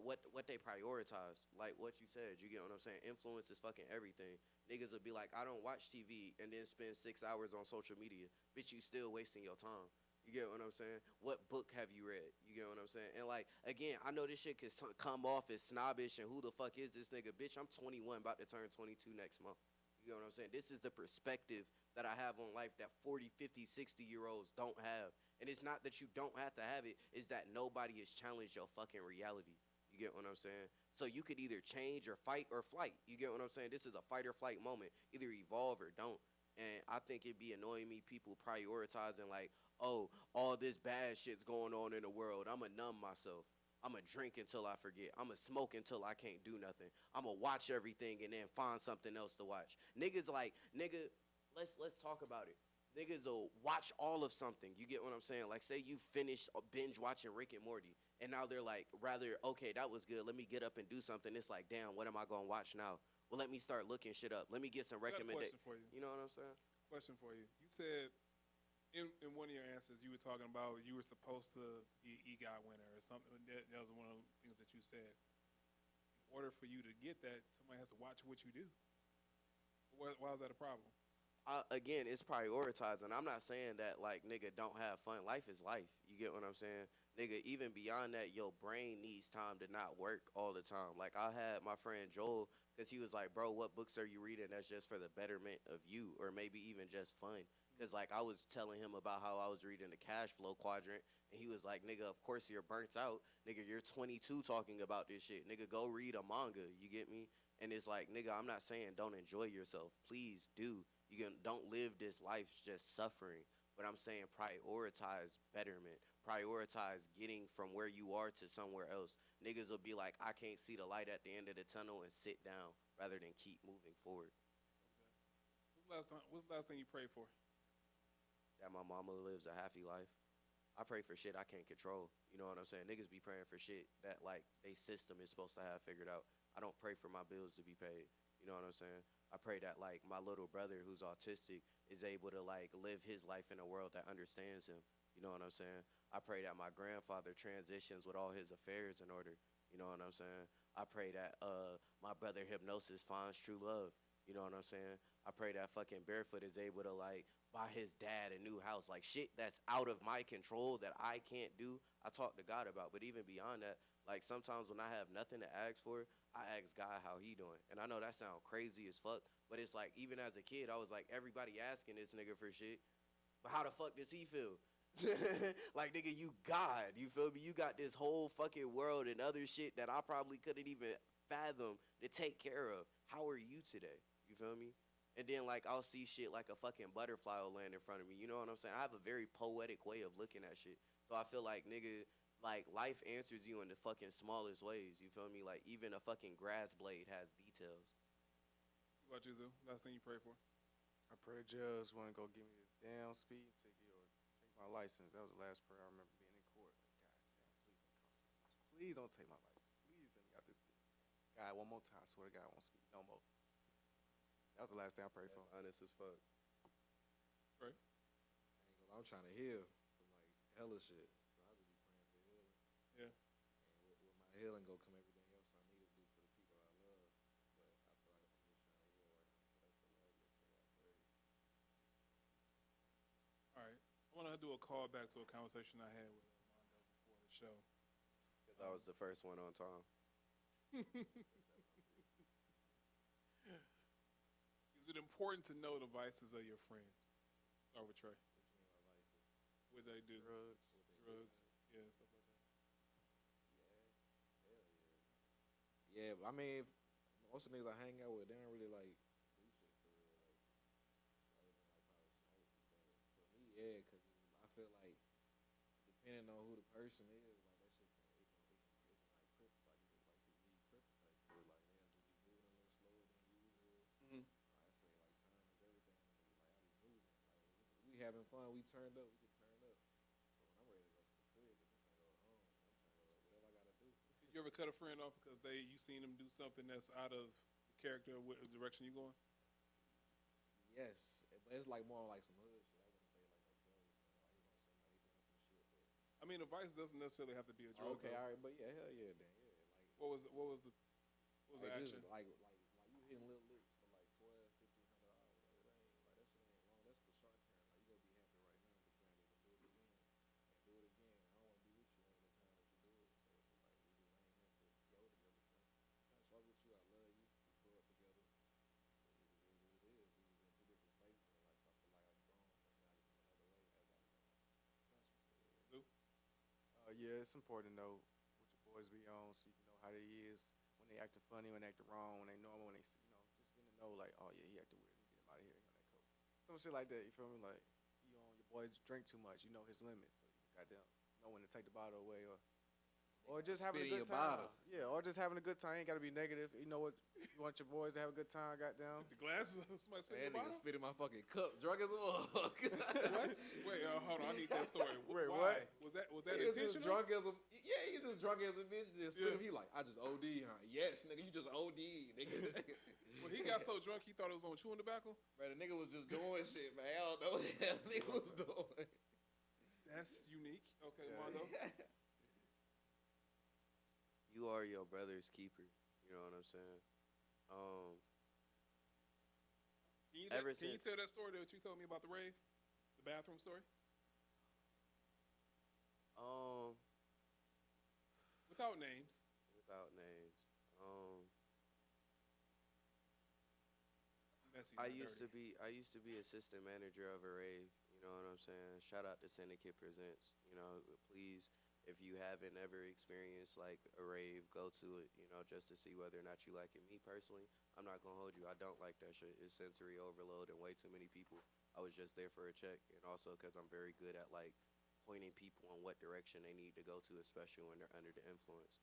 what they prioritize. Like what you said, you get what I'm saying? Influence is fucking everything. Niggas will be like, I don't watch TV and then spend 6 hours on social media. Bitch, you still wasting your time. You get what I'm saying? What book have you read? You get what I'm saying? And, like, again, I know this shit can come off as snobbish and who the fuck is this nigga? Bitch, I'm 21, about to turn 22 next month. You get what I'm saying? This is the perspective that I have on life that 40, 50, 60-year-olds don't have. And it's not that you don't have to have it, it's that nobody has challenged your fucking reality. You get what I'm saying? So you could either change or fight or flight. You get what I'm saying? This is a fight or flight moment. Either evolve or don't. And I think it'd be annoying me people prioritizing like, oh, all this bad shit's going on in the world. I'ma numb myself. I'ma drink until I forget. I'ma smoke until I can't do nothing. I'ma watch everything and then find something else to watch. Niggas like, nigga, let's talk about it. Niggas will watch all of something. You get what I'm saying? Like, say you finish binge watching Rick and Morty, and now they're like, rather, okay, that was good. Let me get up and do something. It's like, damn, what am I gonna watch now? Well, let me start looking shit up. Let me get some recommendations. Question for you. You know what I'm saying? Question for you. You said in one of your answers you were talking about you were supposed to be an EGOT winner or something. That was one of the things that you said. In order for you to get that, somebody has to watch what you do. Why is that a problem? again, it's prioritizing. I'm not saying that like nigga don't have fun. Life is life. You get what I'm saying? Nigga, even beyond that, your brain needs time to not work all the time. Like I had my friend Joel, because he was like, bro, what books are you reading that's just for the betterment of you, or maybe even just fun? Because like I was telling him about how I was reading the cash flow quadrant, and he was like, nigga, of course you're burnt out. Nigga, you're 22 talking about this shit. Nigga, go read a manga. You get me? And it's like, nigga, I'm not saying don't enjoy yourself. Please do. Don't live this life just suffering. But I'm saying prioritize betterment. Prioritize getting from where you are to somewhere else. Niggas will be like, I can't see the light at the end of the tunnel and sit down rather than keep moving forward. What's the last thing you prayed for? That my mama lives a happy life. I pray for shit I can't control. You know what I'm saying? Niggas be praying for shit that like they system is supposed to have figured out. I don't pray for my bills to be paid. You know what I'm saying? I pray that like my little brother who's autistic is able to like live his life in a world that understands him. You know what I'm saying? I pray that my grandfather transitions with all his affairs in order. You know what I'm saying? I pray that my brother Hypnosis finds true love. You know what I'm saying? I pray that fucking Barefoot is able to like buy his dad a new house. Like shit that's out of my control that I can't do. I talk to God about. But even beyond that, like sometimes when I have nothing to ask for, I ask God how he doing. And I know that sounds crazy as fuck, but it's like even as a kid, I was like, everybody asking this nigga for shit. But how the fuck does he feel? Like nigga, you God. You feel me? You got this whole fucking world and other shit that I probably couldn't even fathom to take care of. How are you today? You feel me? And then like I'll see shit like a fucking butterfly will land in front of me. You know what I'm saying? I have a very poetic way of looking at shit. So I feel like nigga, like life answers you in the fucking smallest ways. You feel me? Like even a fucking grass blade has details. What about you, Zoo? Last thing you prayed for? I pray the judge want to go give me this damn speeding ticket or take my license. That was the last prayer I remember being in court. Like, God damn, please don't cost so much. Please don't take my license. Please let me out this bitch. God, one more time. I swear to God, I won't speed no more. That was the last thing I prayed for. Honest as fuck. Right. I'm trying to heal from like hella shit. So I just be praying for healing. Yeah. And with my healing go come everything else I need to do for the people I love. But I feel like I'm just trying to heal right now. So that's the last prayer I prayed. All right. I want to do a call back to a conversation I had with Mondo before the show. Because I was the first one on time. Is it important to know the vices of your friends? Start with Trey. What you mean by vices? What they do? Drugs. Drugs. Yeah, stuff like that. Yeah, hell yeah. Yeah, but I mean, most of the niggas I hang out with, they don't really like do shit for real. Like, other than like probably smoke. But for me, yeah, because I feel like depending on who the person is, like that shit can like crip, like just like this need crip type shit. Like they'll just be moving a little slower than usual. Mm-hmm. I say like time is everything. Like I be moving. Like we having fun, we turned up, we can turn up. But when I'm ready to go to the crib, I'm trying to go home. I'm trying to go whatever I gotta do. You ever cut a friend off because you seen them do something that's out of the character of the direction you going? Yes, but it's like more like some hood shit. I wouldn't say like no drugs. Like you know, somebody doing some shit. But I mean, a vice doesn't necessarily have to be a drug. okay, though. all right, but yeah, hell yeah, then yeah. Like What was the like action? just like you hitting little licks for like $1,200, $1,500. Like it ain't like that shit ain't long. That's for short term. Like you gonna be happy right now, but you ain't gonna do it again and do it again. I don't want to be with you on the time that you do it. So it's like we just ain't meant to go together. So I fuck with you. I love you. We grew up together. It is what it is. We was in two different places in life. I feel like I've grown, but now just in another way as I've grown. Zoo? Yeah, it's important to know what your boys be on so you can know how they is when they acting funny, when they acting wrong, when they normal, when they, just getting to know like, oh yeah, he acting weird. Let me get him out of here. He on that coke. Some shit like that. You feel me? Like your boys drink too much. You know his limits, so you goddamn know when to take the bottle away or just having a Spit in good your time. bottle. Yeah, or just having a good time. You ain't gotta be negative. You know what? You want your boys to have a good time. Goddamn. The glasses? Somebody spit That in the nigga bottle? spit in my fucking cup, drunk as a mug. What? Wait, hold on. I need that story. Wait, Why? what? Was that He was just intentional? drunk as a he's just drunk as a bitch. Just spit Yeah. him. He like, I just OD, huh? Yes, nigga, you just OD, nigga. When he got so drunk, he thought it was on chewing tobacco. Bro, the nigga was just doing shit, man. I don't know what the hell the nigga was doing. That's unique. Okay, Yeah. Mondo. You are your brother's keeper. You know what I'm saying? He Ever Can you since- tell that story that you told me about the rave, the bathroom story, without names? Without names. Messy, I not used dirty. to be assistant manager of a rave. You know what I'm saying? Shout out to Syndicate Presents. You know, please, if you haven't ever experienced like a rave, go to it. You know, just to see whether or not you like it. Me personally, I'm not gonna hold you. I don't like that shit. It's sensory overload and way too many people. I was just there for a check, and also because I'm very good at like pointing people in what direction they need to go to, especially when they're under the influence.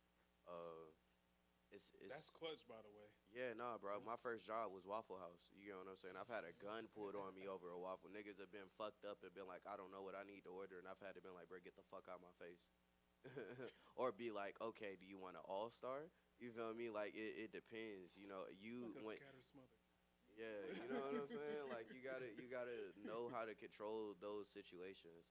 It's That's clutch, by the way. yeah, nah, bro. My first job was Waffle House. You know what I'm saying? I've had a gun pulled on me over a waffle. Niggas have been fucked up and been like, I don't know what I need to order, and I've had to been like, bro, get the fuck out my face. Or be like, okay, do you want an all-star? You feel me? Like it depends. You know, you Like a went. scattered smother. Yeah, you know what I'm saying? Like you gotta know how to control those situations.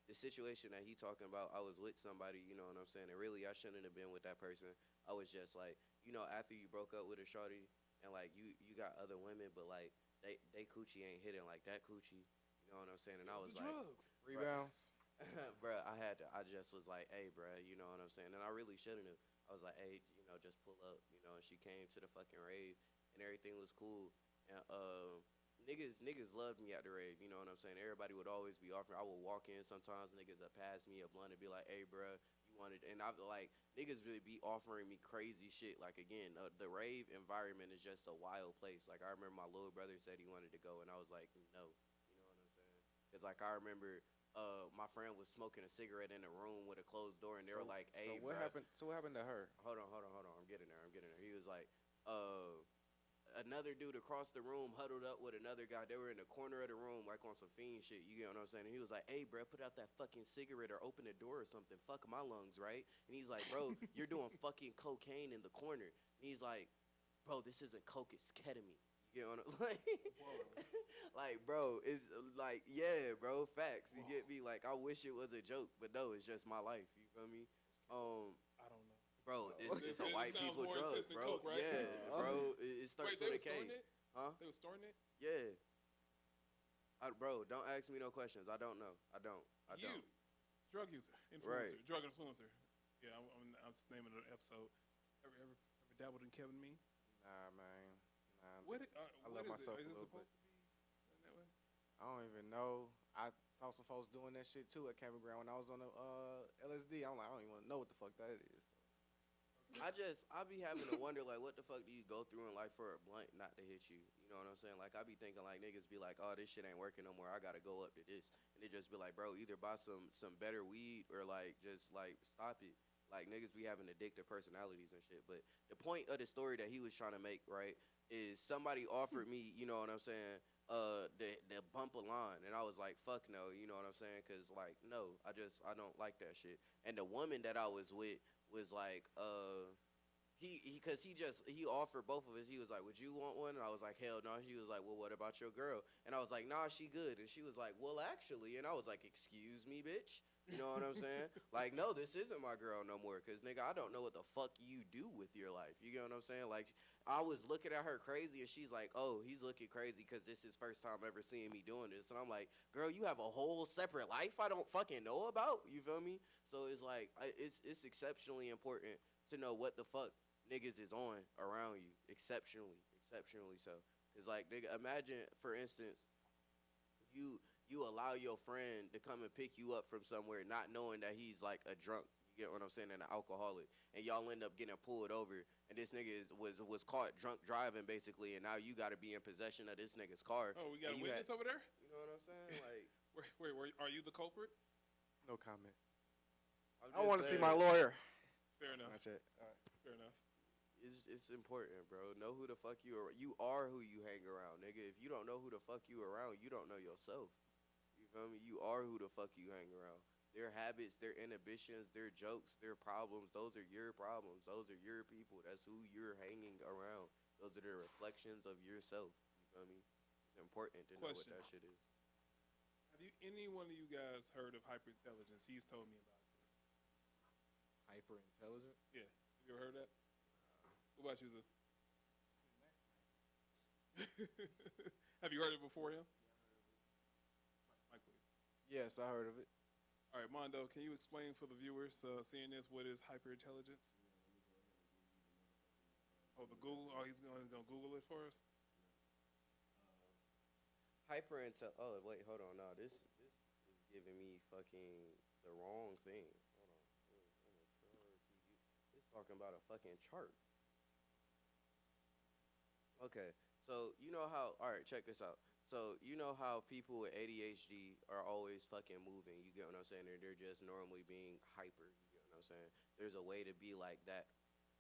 The situation that he talking about, I was with somebody, you know what I'm saying, and really I shouldn't have been with that person. I was just like, you know, after you broke up with a shorty and like you got other women, but like they coochie ain't hitting like that coochie. You know what I'm saying? And I was It's the like, drugs. Rebounds. bruh, I just was like, hey, bruh, you know what I'm saying? And I really shouldn't have. I was like, hey, you know, just pull up, you know. And she came to the fucking rave, and everything was cool. And niggas loved me at the rave, you know what I'm saying? Everybody would always be offering. I would walk in sometimes, niggas would pass me a blunt and be like, hey, bruh, you wanted, and I like niggas would be offering me crazy shit. Like again, the rave environment is just a wild place. Like I remember my little brother said he wanted to go, and I was like, no, you know what I'm saying? Cause like I remember my friend was smoking a cigarette in a room with a closed door, and they were like, "Hey, so what bruh, happened? So what happened to her? hold on. I'm getting there. He was like, another dude across the room huddled up with another guy. They were in the corner of the room, like on some fiend shit. You get what I'm saying? And he was like, "Hey, bro, put out that fucking cigarette or open the door or something. Fuck my lungs, right?" And he's like, "Bro, you're doing fucking cocaine in the corner." And he's like, "Bro, this isn't coke, it's ketamine." You get what I'm like? Like, bro, it's like, yeah, bro, facts. You get me? Like, I wish it was a joke, but no, it's just my life. You feel me? I don't know. Bro, it's a It white sounds people more drug, intense than bro. coke, right? Yeah, bro, it starts Wait, they with were a K. storing it? Huh? They were storing it? Yeah. Bro, don't ask me no questions. I don't know. I don't. You, drug user, Right. influencer, drug influencer. Yeah, I'm just naming the episode. Ever dabbled in Kevin Mean? Nah, man. Nah. What I love myself Is a it little supposed to be in that way? I don't even know. I saw some folks doing that shit too at campground when I was on the LSD. I'm like, I don't even want to know what the fuck that is. I be having to wonder, like, what the fuck do you go through in life for a blunt not to hit you? You know what I'm saying? Like, I be thinking, like, niggas be like, oh, this shit ain't working no more. I gotta go up to this. And they just be like, bro, either buy some better weed or, like, just, like, stop it. Like, niggas be having addictive personalities and shit. But the point of the story that he was trying to make, right, is somebody offered me, you know what I'm saying, the bump a line. And I was like, fuck no, you know what I'm saying? Because, like, no, I don't like that shit. And the woman that I was with was like, he offered both of us. He was like, would you want one? And I was like, hell no. She was like, well, what about your girl? And I was like, nah, she good. And she was like, well, actually. And I was like, excuse me, bitch. You know what I'm saying? Like, no, this isn't my girl no more. Because, nigga, I don't know what the fuck you do with your life. You get what I'm saying? Like, I was looking at her crazy, and she's like, oh, he's looking crazy because this is first time ever seeing me doing this. And I'm like, girl, you have a whole separate life I don't fucking know about? You feel me? So it's like, it's exceptionally important to know what the fuck niggas is on around you. Exceptionally so. Because, like, nigga, imagine, for instance, you allow your friend to come and pick you up from somewhere not knowing that he's like a drunk, you get what I'm saying, and an alcoholic, and y'all end up getting pulled over, and this nigga was caught drunk driving basically, and now you got to be in possession of this nigga's car. Oh, we got a witness over there? You know what I'm saying? Like, Wait, are you the culprit? No comment. I'm I just want to see saying, my lawyer. Fair enough. That's it. All right. Fair enough. It's important, bro. Know who the fuck you are. You are who you hang around, nigga. If you don't know who the fuck you around, you don't know yourself. You feel me? You are who the fuck you hang around. Their habits, their inhibitions, their jokes, their problems, those are your problems. Those are your people. That's who you're hanging around. Those are the reflections of yourself. You feel me? It's important to know what Question. that shit is. Have any one of you guys heard of hyperintelligence? He's told me about this. Hyper intelligence. Yeah. Have you ever heard that? What about you, Zoo? Have you heard it before him? Mike, please. Yes, I heard of it. All right, Mondo, can you explain for the viewers seeing this what is hyperintelligence? Oh, the Google. Oh, he's going to Google it for us. Hyperintel. Oh wait, hold on. No, this is giving me fucking the wrong thing. Hold on. It's talking about a fucking chart. Okay, so you know how? All right, check this out. So you know how people with ADHD are always fucking moving. You get what I'm saying? They're just normally being hyper. You get what I'm saying? There's a way to be like that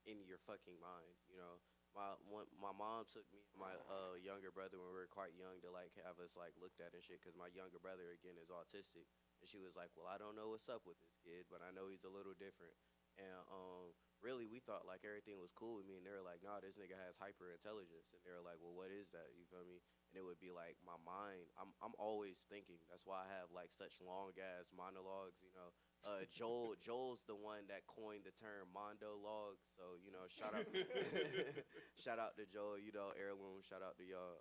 in your fucking mind. You know, my mom took me and my younger brother when we were quite young to like have us like looked at and shit because my younger brother again is autistic, and she was like, well, I don't know what's up with this kid, but I know he's a little different. And really we thought like everything was cool with me, and they were like, nah, this nigga has hyper intelligence, and they were like, well, what is that? You feel me? And it would be like my mind. I'm always thinking. That's why I have like such long ass monologues. You know, Joel's the one that coined the term Mondo log. So you know, shout out, shout out to Joel. You know, heirloom. Shout out to y'all.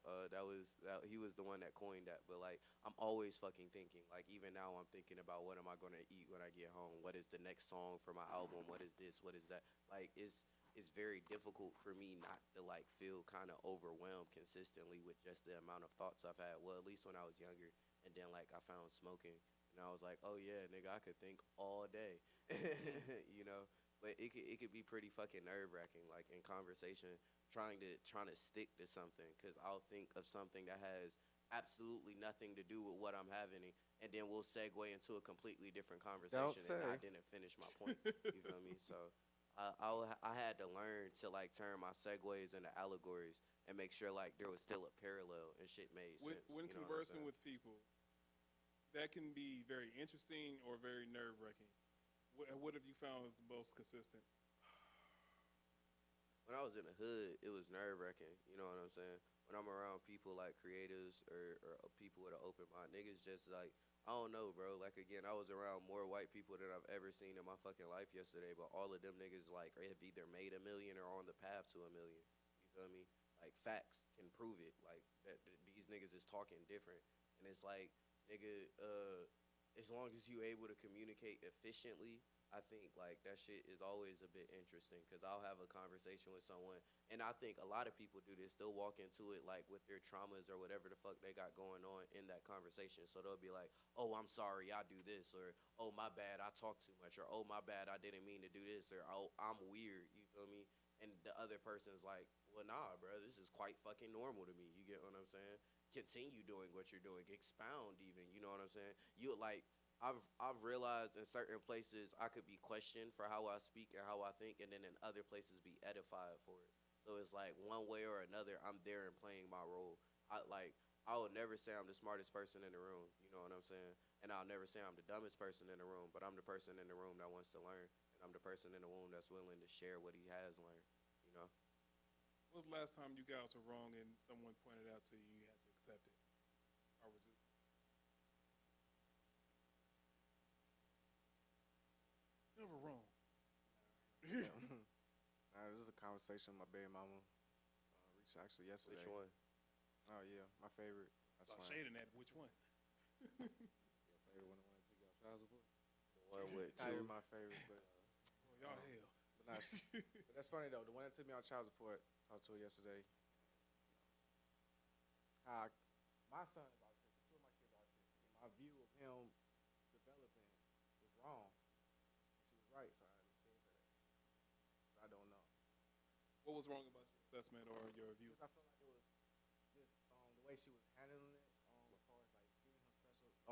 He was the one that coined that. But like, I'm always fucking thinking. Like even now, I'm thinking about what am I gonna eat when I get home? What is the next song for my album? What is this? What is that? Like it's very difficult for me not to like feel kind of overwhelmed consistently with just the amount of thoughts I've had. Well, at least when I was younger, and then like I found smoking, and I was like, oh yeah, nigga, I could think all day, you know. But it could be pretty fucking nerve wracking, like in conversation, trying to stick to something, cause I'll think of something that has absolutely nothing to do with what I'm having, and then we'll segue into a completely different conversation, and I didn't finish my point. You feel me? So. I had to learn to like turn my segues into allegories and make sure like there was still a parallel and shit made sense. When you know conversing with people, that can be very interesting or very nerve wracking. What have you found is the most consistent? When I was in the hood, it was nerve wracking. You know what I'm saying? When I'm around people like creatives or people with an open mind, niggas just like I don't know, bro. Like again, I was around more white people than I've ever seen in my fucking life yesterday. But all of them niggas like have either made $1 million or on the path to $1 million. You feel me? Like facts can prove it. Like these niggas is talking different, and it's like nigga, as long as you able to communicate efficiently, I think like that shit is always a bit interesting because I'll have a conversation with someone, and I think a lot of people do this. They'll walk into it like with their traumas or whatever the fuck they got going on in that conversation. So they'll be like, "Oh, I'm sorry, I do this," or "Oh, my bad, I talk too much," or "Oh, my bad, I didn't mean to do this," or "Oh, I'm weird." You feel me? And the other person's like, "Well, nah, bro, this is quite fucking normal to me." You get what I'm saying? Continue doing what you're doing. Expound even. You know what I'm saying? You like. I've realized in certain places I could be questioned for how I speak and how I think, and then in other places be edified for it. So it's like one way or another, I'm there and playing my role. I will never say I'm the smartest person in the room. You know what I'm saying? And I'll never say I'm the dumbest person in the room. But I'm the person in the room that wants to learn, and I'm the person in the room that's willing to share what he has learned. You know? When was the last time you guys were wrong and someone pointed out to you, you had to accept it, or was it? Never wrong. This is a conversation with my baby mama. Reached actually yesterday. Which one? Oh yeah, my favorite. That's Stop fine. shading that. Which one? Your favorite one, the one that took you off child support. The one with Not two. even my favorite, but Boy, y'all hell. but, not, but that's funny though. The one that took me off child support. Talked to her yesterday. How my son is autistic. Two of my kids are autistic, and my view of him developing was wrong. She was right, so I gave her that. But I don't know. What was wrong about your assessment or your view? Because I feel like it was just the way she was handling it, as far as like giving him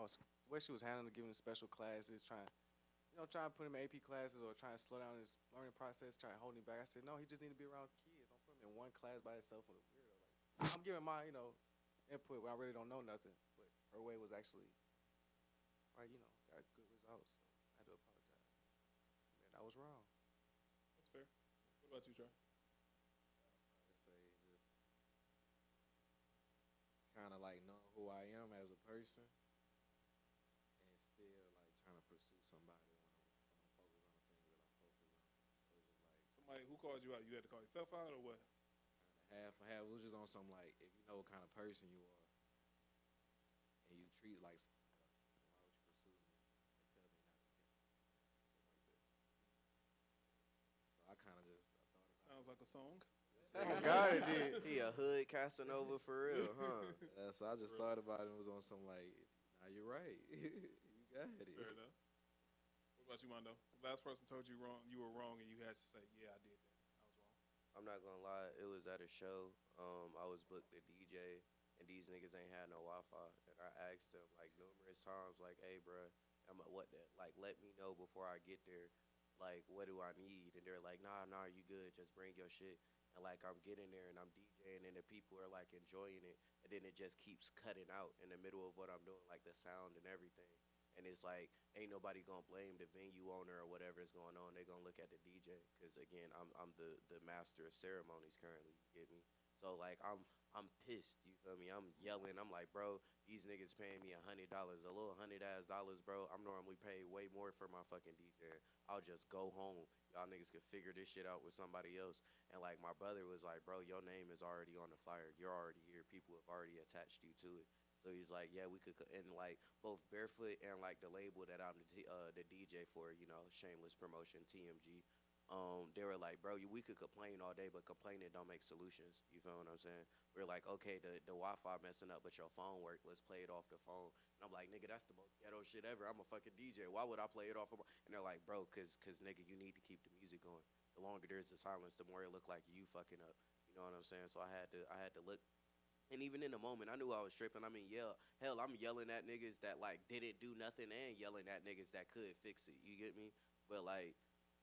the way she was handling it, giving him special classes, trying to put him in AP classes or trying to slow down his learning process, trying to hold him back. I said, no, he just need to be around kids. Don't put him in one class by himself with a weirdo. Like I'm giving my input when I really don't know nothing, but her way was actually right. Got good results. So I had to apologize. Man, I was wrong. That's fair. What about you, Trey? I'd say just kind of like knowing who I am as a person, and still like trying to pursue somebody when I'm focused on the things that I'm focused on. So it's just like Somebody who called you out, you had to call yourself out or what? kind of half and half. It was just on some like if you know what kind of person you are, treat like, why would you pursue me and tell me not to care? Something like that. So I kind of just I thought about Sounds it. like a song. Oh God, it did. He a hood Casanova for real, huh? So I just Real. thought about it and was on some like, nah, you're right. You got it. Fair enough. What about you, Mondo? Last person told you wrong. You were wrong, and you had to say, "Yeah, I did that. I was wrong." I'm not gonna lie, it was at a show. I was booked a DJ, and these niggas ain't had no Wi-Fi. And I asked them like numerous times, like, "Hey, bruh, what that? Like, let me know before I get there. Like, what do I need?" And they're like, "Nah, you good. Just bring your shit." And like, I'm getting there and I'm DJing, and the people are like enjoying it, and then it just keeps cutting out in the middle of what I'm doing, like the sound and everything. And it's like, ain't nobody gonna blame the venue owner or whatever is going on. They're gonna look at the DJ, because again, I'm the master of ceremonies currently. You get me? So like, I'm pissed. You feel me? I'm yelling. I'm like, bro, these niggas paying me $100, a little $100, bro. I'm normally paid way more for my fucking DJ. I'll just go home. Y'all niggas can figure this shit out with somebody else. And like, my brother was like, bro, your name is already on the flyer. You're already here. People have already attached you to it. So he's like, yeah, we could, and like both Barefoot and like the label that I'm the DJ for, you know, shameless promotion, TMG. They were like, bro, we could complain all day, but complaining don't make solutions. You feel what I'm saying? We're like, okay, the Wi-Fi messing up, but your phone work. Let's play it off the phone. And I'm like, nigga, that's the most ghetto shit ever. I'm a fucking DJ. Why would I play it off of And they're like, bro, cause nigga, you need to keep the music going. The longer there's the silence, the more it look like you fucking up. You know what I'm saying? So I had to look. And even in the moment, I knew I was tripping. I mean, yeah, hell, I'm yelling at niggas that like didn't do nothing, and yelling at niggas that could fix it. You get me? But like,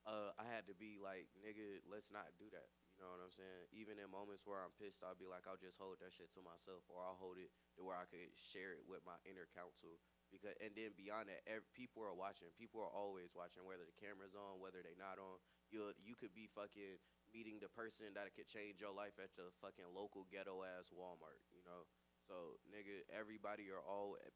I had to be like, nigga, let's not do that. You know what I'm saying? Even in moments where I'm pissed, I'll be like, I'll just hold that shit to myself, or I'll hold it to where I could share it with my inner counsel. Because, and then beyond that, people are watching. People are always watching, whether the camera's on, whether they not on. You could be fucking meeting the person that could change your life at the fucking local ghetto ass Walmart. You know. So nigga,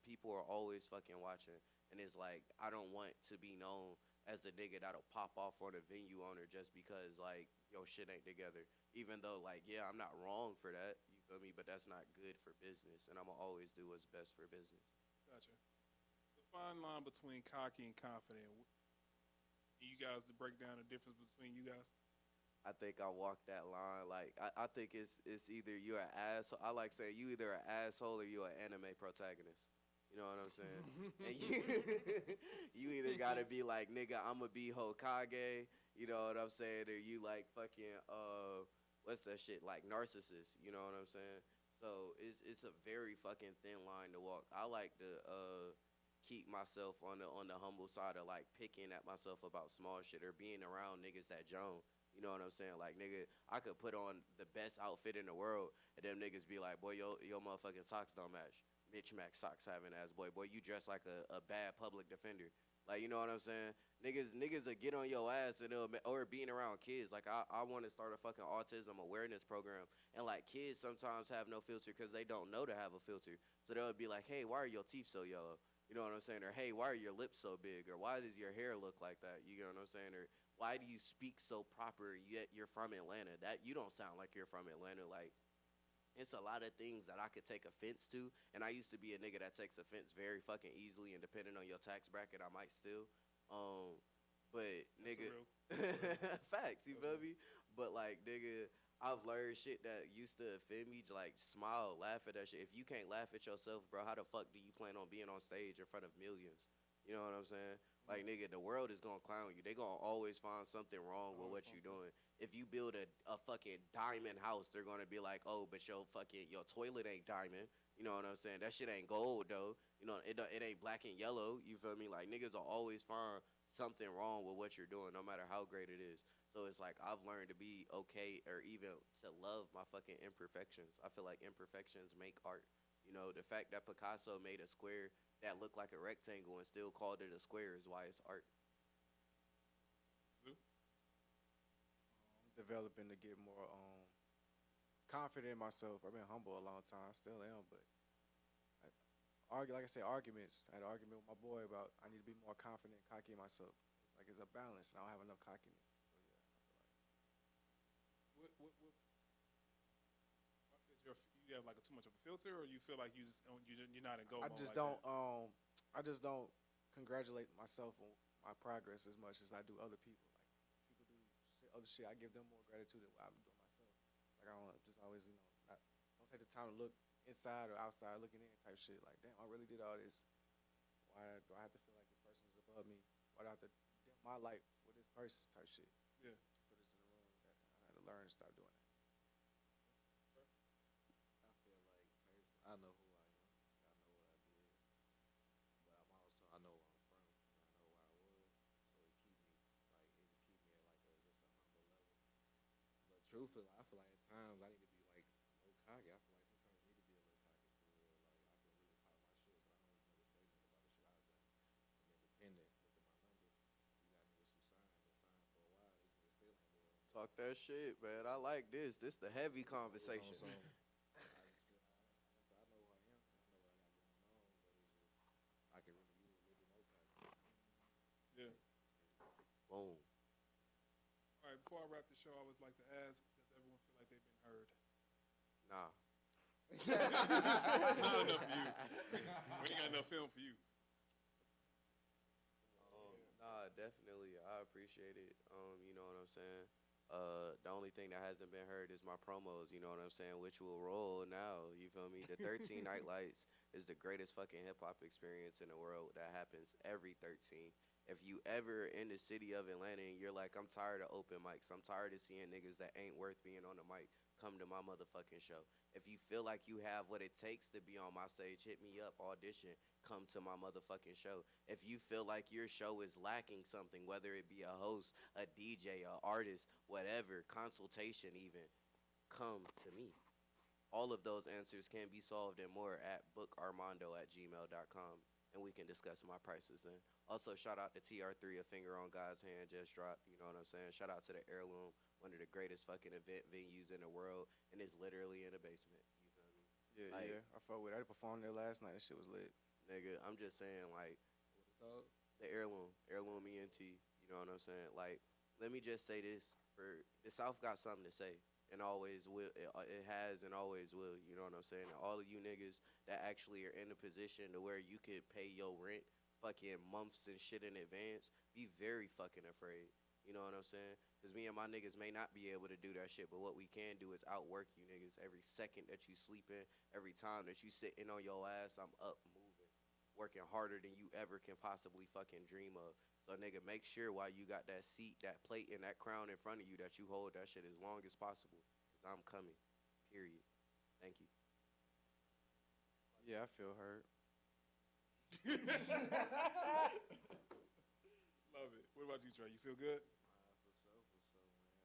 people are always fucking watching, and it's like, I don't want to be known as the nigga that'll pop off on a venue owner just because like yo shit ain't together. Even though like, yeah, I'm not wrong for that. You feel me? But that's not good for business, and I'ma always do what's best for business. Gotcha. The fine line between cocky and confident. You guys to break down the difference between you guys. I think I walk that line. Like I think it's either you're an asshole. I like saying you either an asshole or you're an anime protagonist. You know what I'm saying? And you you either gotta be like, nigga, I'ma be Hokage. You know what I'm saying? Or you like fucking what's that shit, like narcissist. You know what I'm saying? So it's a very fucking thin line to walk. I like to keep myself on the humble side of like picking at myself about small shit or being around niggas that Joan. You know what I'm saying? Like, nigga, I could put on the best outfit in the world, and them niggas be like, boy, your motherfucking socks don't match. Mitch Mac socks having ass, boy, you dress like a bad public defender. Like, you know what I'm saying? Niggas will get on your ass, and or being around kids. Like, I want to start a fucking autism awareness program, and like kids sometimes have no filter because they don't know to have a filter. So they'll be like, hey, why are your teeth so yellow? You know what I'm saying? Or hey, why are your lips so big? Or why does your hair look like that? You know what I'm saying? Or why do you speak so proper yet you're from Atlanta? That you don't sound like you're from Atlanta. Like, it's a lot of things that I could take offense to, and I used to be a nigga that takes offense very fucking easily, and depending on your tax bracket, I might still. But That's nigga, real. facts, you feel me? But like, nigga, I've learned shit that used to offend me. Like, smile, laugh at that shit. If you can't laugh at yourself, bro, how the fuck do you plan on being on stage in front of millions? You know what I'm saying? Like, nigga, the world is gonna clown you. They gonna always find something wrong with what you doing. If you build a fucking diamond house, they're gonna be like, oh, but your toilet ain't diamond. You know what I'm saying? That shit ain't gold though. You know, it ain't black and yellow. You feel me? Like, niggas will always find something wrong with what you're doing, no matter how great it is. So it's like, I've learned to be okay, or even to love my fucking imperfections. I feel like imperfections make art. You know, the fact that Picasso made a square that looked like a rectangle and still called it a square is why it's art. Zoo? Developing to get more confident in myself. I've been humble a long time, still am, but like I said, arguments. I had an argument with my boy about I need to be more confident and cocky in myself. It's like it's a balance, and I don't have enough cockiness. So yeah, I feel like What is you have like too much of a filter, or you feel like you're not in gold I mode just like don't. that? I just don't congratulate myself on my progress as much as I do other people. Like people do other shit, I give them more gratitude than what I'm doing myself. Like I don't just always, not, don't take the time to look inside or outside looking in type shit. Like damn, I really did all this. Why do I have to feel like this person is above me? Why do I have to dim my light with this person type shit? Yeah. Just put us in the room. I had to learn to stop doing that. I feel like I know who I am. I know what I did, but I know where I'm from. And I know where I was, so it just keep me at like just a humble level. But truthfully, I feel like at times I need to be like more cocky. I feel like sometimes I need to be a little cocky for real. Like I can really pop my shit, but I don't never say nothing about the shit I've done. I'm independent. Look at my numbers. You got niggas who signed for a while. These niggas still ain't doing nothing. Talk that shit, man. I like this. This the heavy conversation. I just feel I know who I am. I know what I got going on, but it's just I can really use a little bit more cocky. Yeah. Boom. All right. Before I wrap the show, I always like to ask: does everyone feel like they've been heard? Nah. Not enough for you. We ain't got enough film for you. Nah, definitely. I appreciate it. You know what I'm saying? The only thing that hasn't been heard is my promos, you know what I'm saying, which will roll now, you feel me? The 13 Night Lights is the greatest fucking hip-hop experience in the world that happens every 13. If you ever in the city of Atlanta and you're like, I'm tired of open mics, I'm tired of seeing niggas that ain't worth being on the mic, come to my motherfucking show. If you feel like you have what it takes to be on my stage, hit me up, audition, come to my motherfucking show. If you feel like your show is lacking something, whether it be a host, a DJ, a artist, whatever, consultation even, come to me. All of those answers can be solved and more at bookarmando@gmail.com, and we can discuss my prices then. Also, shout out to TR3, A Finger on God's Hand just dropped, you know what I'm saying? Shout out to the Heirloom, one of the greatest fucking event venues in the world, and it's literally in a basement, you feel me? Yeah, Like, yeah. I fuck with it. I performed there last night. That shit was lit. Nigga, I'm just saying, like, What it's called? the Heirloom ENT, you know what I'm saying? Like, let me just say this, for the South got something to say, and always will, it has and always will, you know what I'm saying? And all of you niggas that actually are in a position to where you could pay your rent fucking months and shit in advance, be very fucking afraid, you know what I'm saying? Because me and my niggas may not be able to do that shit, but what we can do is outwork you niggas every second that you sleeping, every time that you sitting on your ass, I'm up moving, working harder than you ever can possibly fucking dream of. So nigga, make sure while you got that seat, that plate, and that crown in front of you that you hold that shit as long as possible. Cause I'm coming. Period. Thank you. Yeah, I feel hurt. Love it. What about you, Trey? You feel good? For sure, man.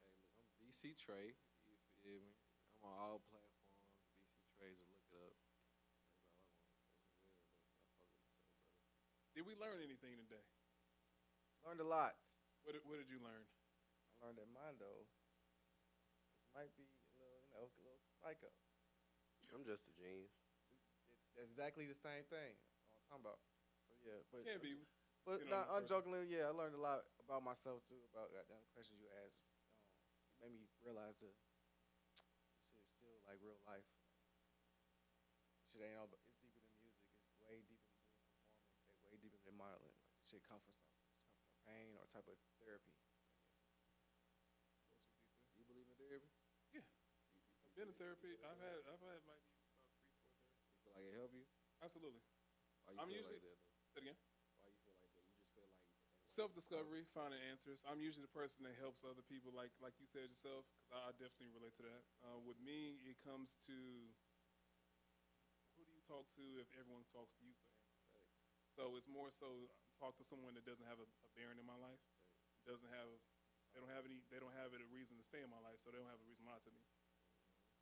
Hey, look, I'm BC Trey. You feel me? I'm on all platforms. BC Trey, just look it up. That's all I want to say. Yeah, but I fuck with the show, brother. Did we learn anything today? Learned a lot. What did you learn? I learned that Mondo might be a little psycho. I'm just a genius. That's exactly the same thing I'm talking about. So yeah, but Can be. But you know, nah, unjokingly, yeah, I learned a lot about myself too, about goddamn questions you asked. It made me realize that shit is still like real life. Shit ain't all, but it's deeper than music. It's way deeper than doing performing. It's way deeper than modeling. Like this shit come from something. It's come from pain or type of therapy. You believe in therapy? Yeah. I've been in therapy. I've had like about 3-4 therapies. You feel like it help you? Absolutely. Why you I'm feel usually like that, though? say it again. Why you feel like that? You just feel like Self-discovery, finding answers. I'm usually the person that helps other people, like you said yourself, because I definitely relate to that. With me, it comes to who do you talk to if everyone talks to you for answers. So it's more so talk to someone that doesn't have a bearing in my life, doesn't have, they don't have a reason to stay in my life, so they don't have a reason to lie to me.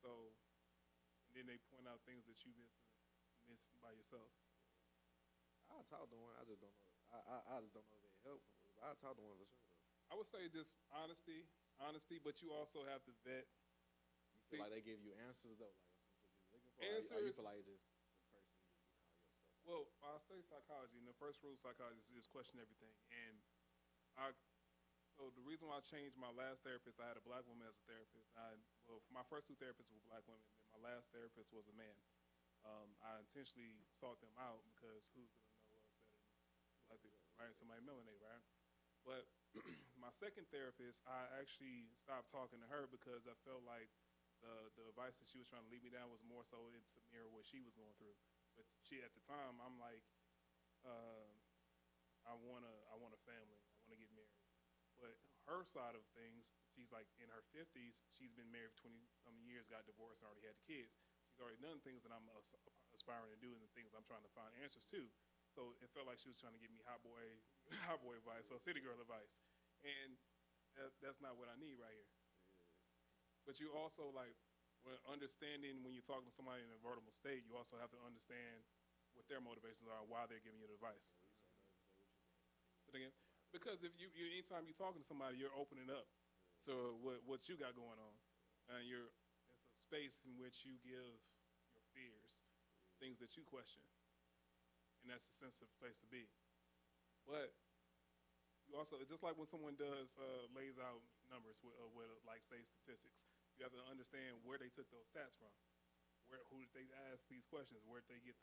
So, and then they point out things that you miss by yourself. I'll talk to one. I just don't know. I just don't know if they help. I'll talk to one for sure, though. I would say just honesty, but you also have to vet. You feel See- like they give you answers, though? Like some shit you're looking for? Or you Answers- feel like just some person just all your stuff? Well, I study psychology, and the first rule of psychology is question everything. And I So the reason why I changed my last therapist, I had a black woman as a therapist. My first two therapists were black women, and my last therapist was a man. I intentionally sought them out because who's gonna know us better than black people, right? Somebody melanated, right? But my second therapist, I actually stopped talking to her because I felt like the advice that she was trying to lead me down was more so to mirror what she was going through. But she, at the time, I'm like, uh, I want a family. I want to get married. But her side of things, she's like in her 50s. She's been married for 20 some years, got divorced, and already had the kids. She's already done things that I'm aspiring to do, and the things I'm trying to find answers to. So it felt like she was trying to give me hot boy, hot boy advice, so city girl advice, and that's not what I need right here. But you also like when understanding when you're talking to somebody in a vulnerable state, you also have to understand what their motivations are, why they're giving you the advice. Say it again. Because if you anytime you're talking to somebody, you're opening up to what you got going on, and it's a space in which you give your fears, things that you question, and that's a sensitive place to be. But you also just like when someone lays out numbers with like say statistics, you have to understand where they took those stats from, who did they ask these questions, where did they get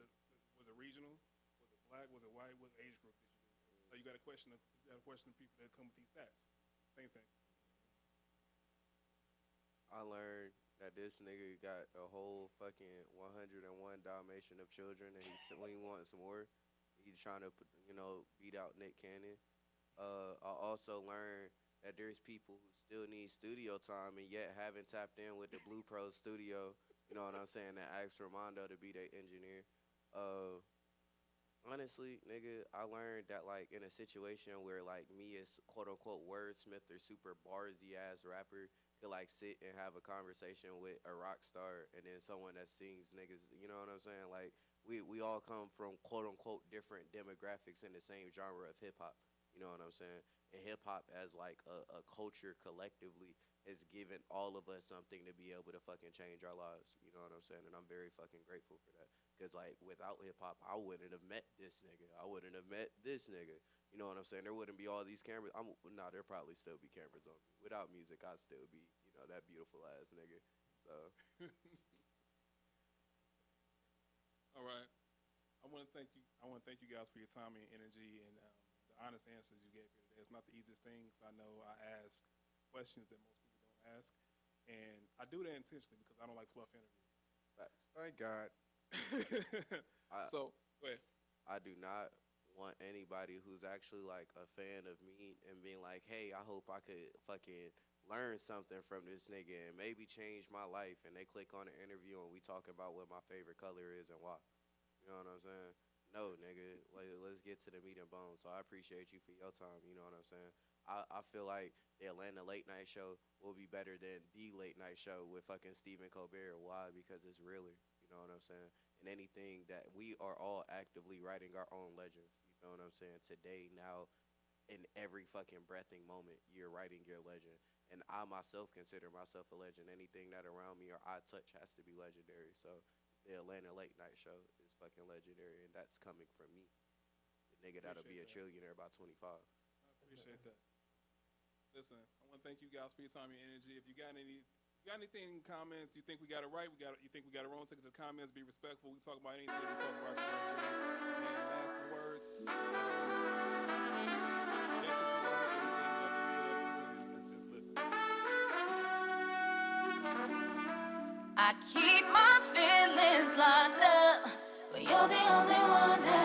was it regional, was it black, was it white, what age group did you do? So you got to question the people that come with these stats. Same thing. I learned that this nigga got a whole fucking 101 Dalmatian of children, and when he wants more, he's trying to, beat out Nick Cannon. I also learned that there's people who still need studio time and yet haven't tapped in with the Blue Pro studio. You know what I'm saying? That asked Ramondo to be their engineer. Honestly, nigga, I learned that like in a situation where like me as quote unquote wordsmith or super barsy ass rapper could like sit and have a conversation with a rock star and then someone that sings niggas, you know what I'm saying? Like we all come from quote unquote different demographics in the same genre of hip hop. You know what I'm saying? And hip hop as like a culture collectively has given all of us something to be able to fucking change our lives. You know what I'm saying? And I'm very fucking grateful for that. Because, like, without hip-hop, I wouldn't have met this nigga. I wouldn't have met this nigga. You know what I'm saying? There wouldn't be all these cameras. There'd probably still be cameras on me. Without music, I'd still be, that beautiful-ass nigga. So. All right. I want to thank you. I want to thank you guys for your time and energy and the honest answers you gave here today. It's not the easiest things. I know I ask questions that most people don't ask, and I do that intentionally because I don't like fluff interviews. Facts. Thank God. So, go ahead. I do not want anybody who's actually like a fan of me and being like, hey, I hope I could fucking learn something from this nigga and maybe change my life, and they click on the interview and we talk about what my favorite color is and why. You know what I'm saying? No, nigga, like, let's get to the meat and bones. So I appreciate you for your time, you know what I'm saying? I feel like the Atlanta late night show will be better than the late night show with fucking Stephen Colbert. Why? Because it's realer, you know what I'm saying? And anything that we are all actively writing our own legends, you know what I'm saying? Today, now, in every fucking breathing moment, you're writing your legend. And I myself consider myself a legend. Anything that around me or I touch has to be legendary. So the Atlanta late night show is fucking legendary, and that's coming from me. The nigga that'll be a trillionaire by 25. I appreciate that. Listen, I want to thank you guys for your time and energy. If you got anything, comments, you think we got it right, you think we got it wrong, take it to the comments, be respectful. We talk about anything, we talk about the right thing. And last words, death is the moment, anything up to that point, let's just live it. I keep my feelings locked up, but you're the only one that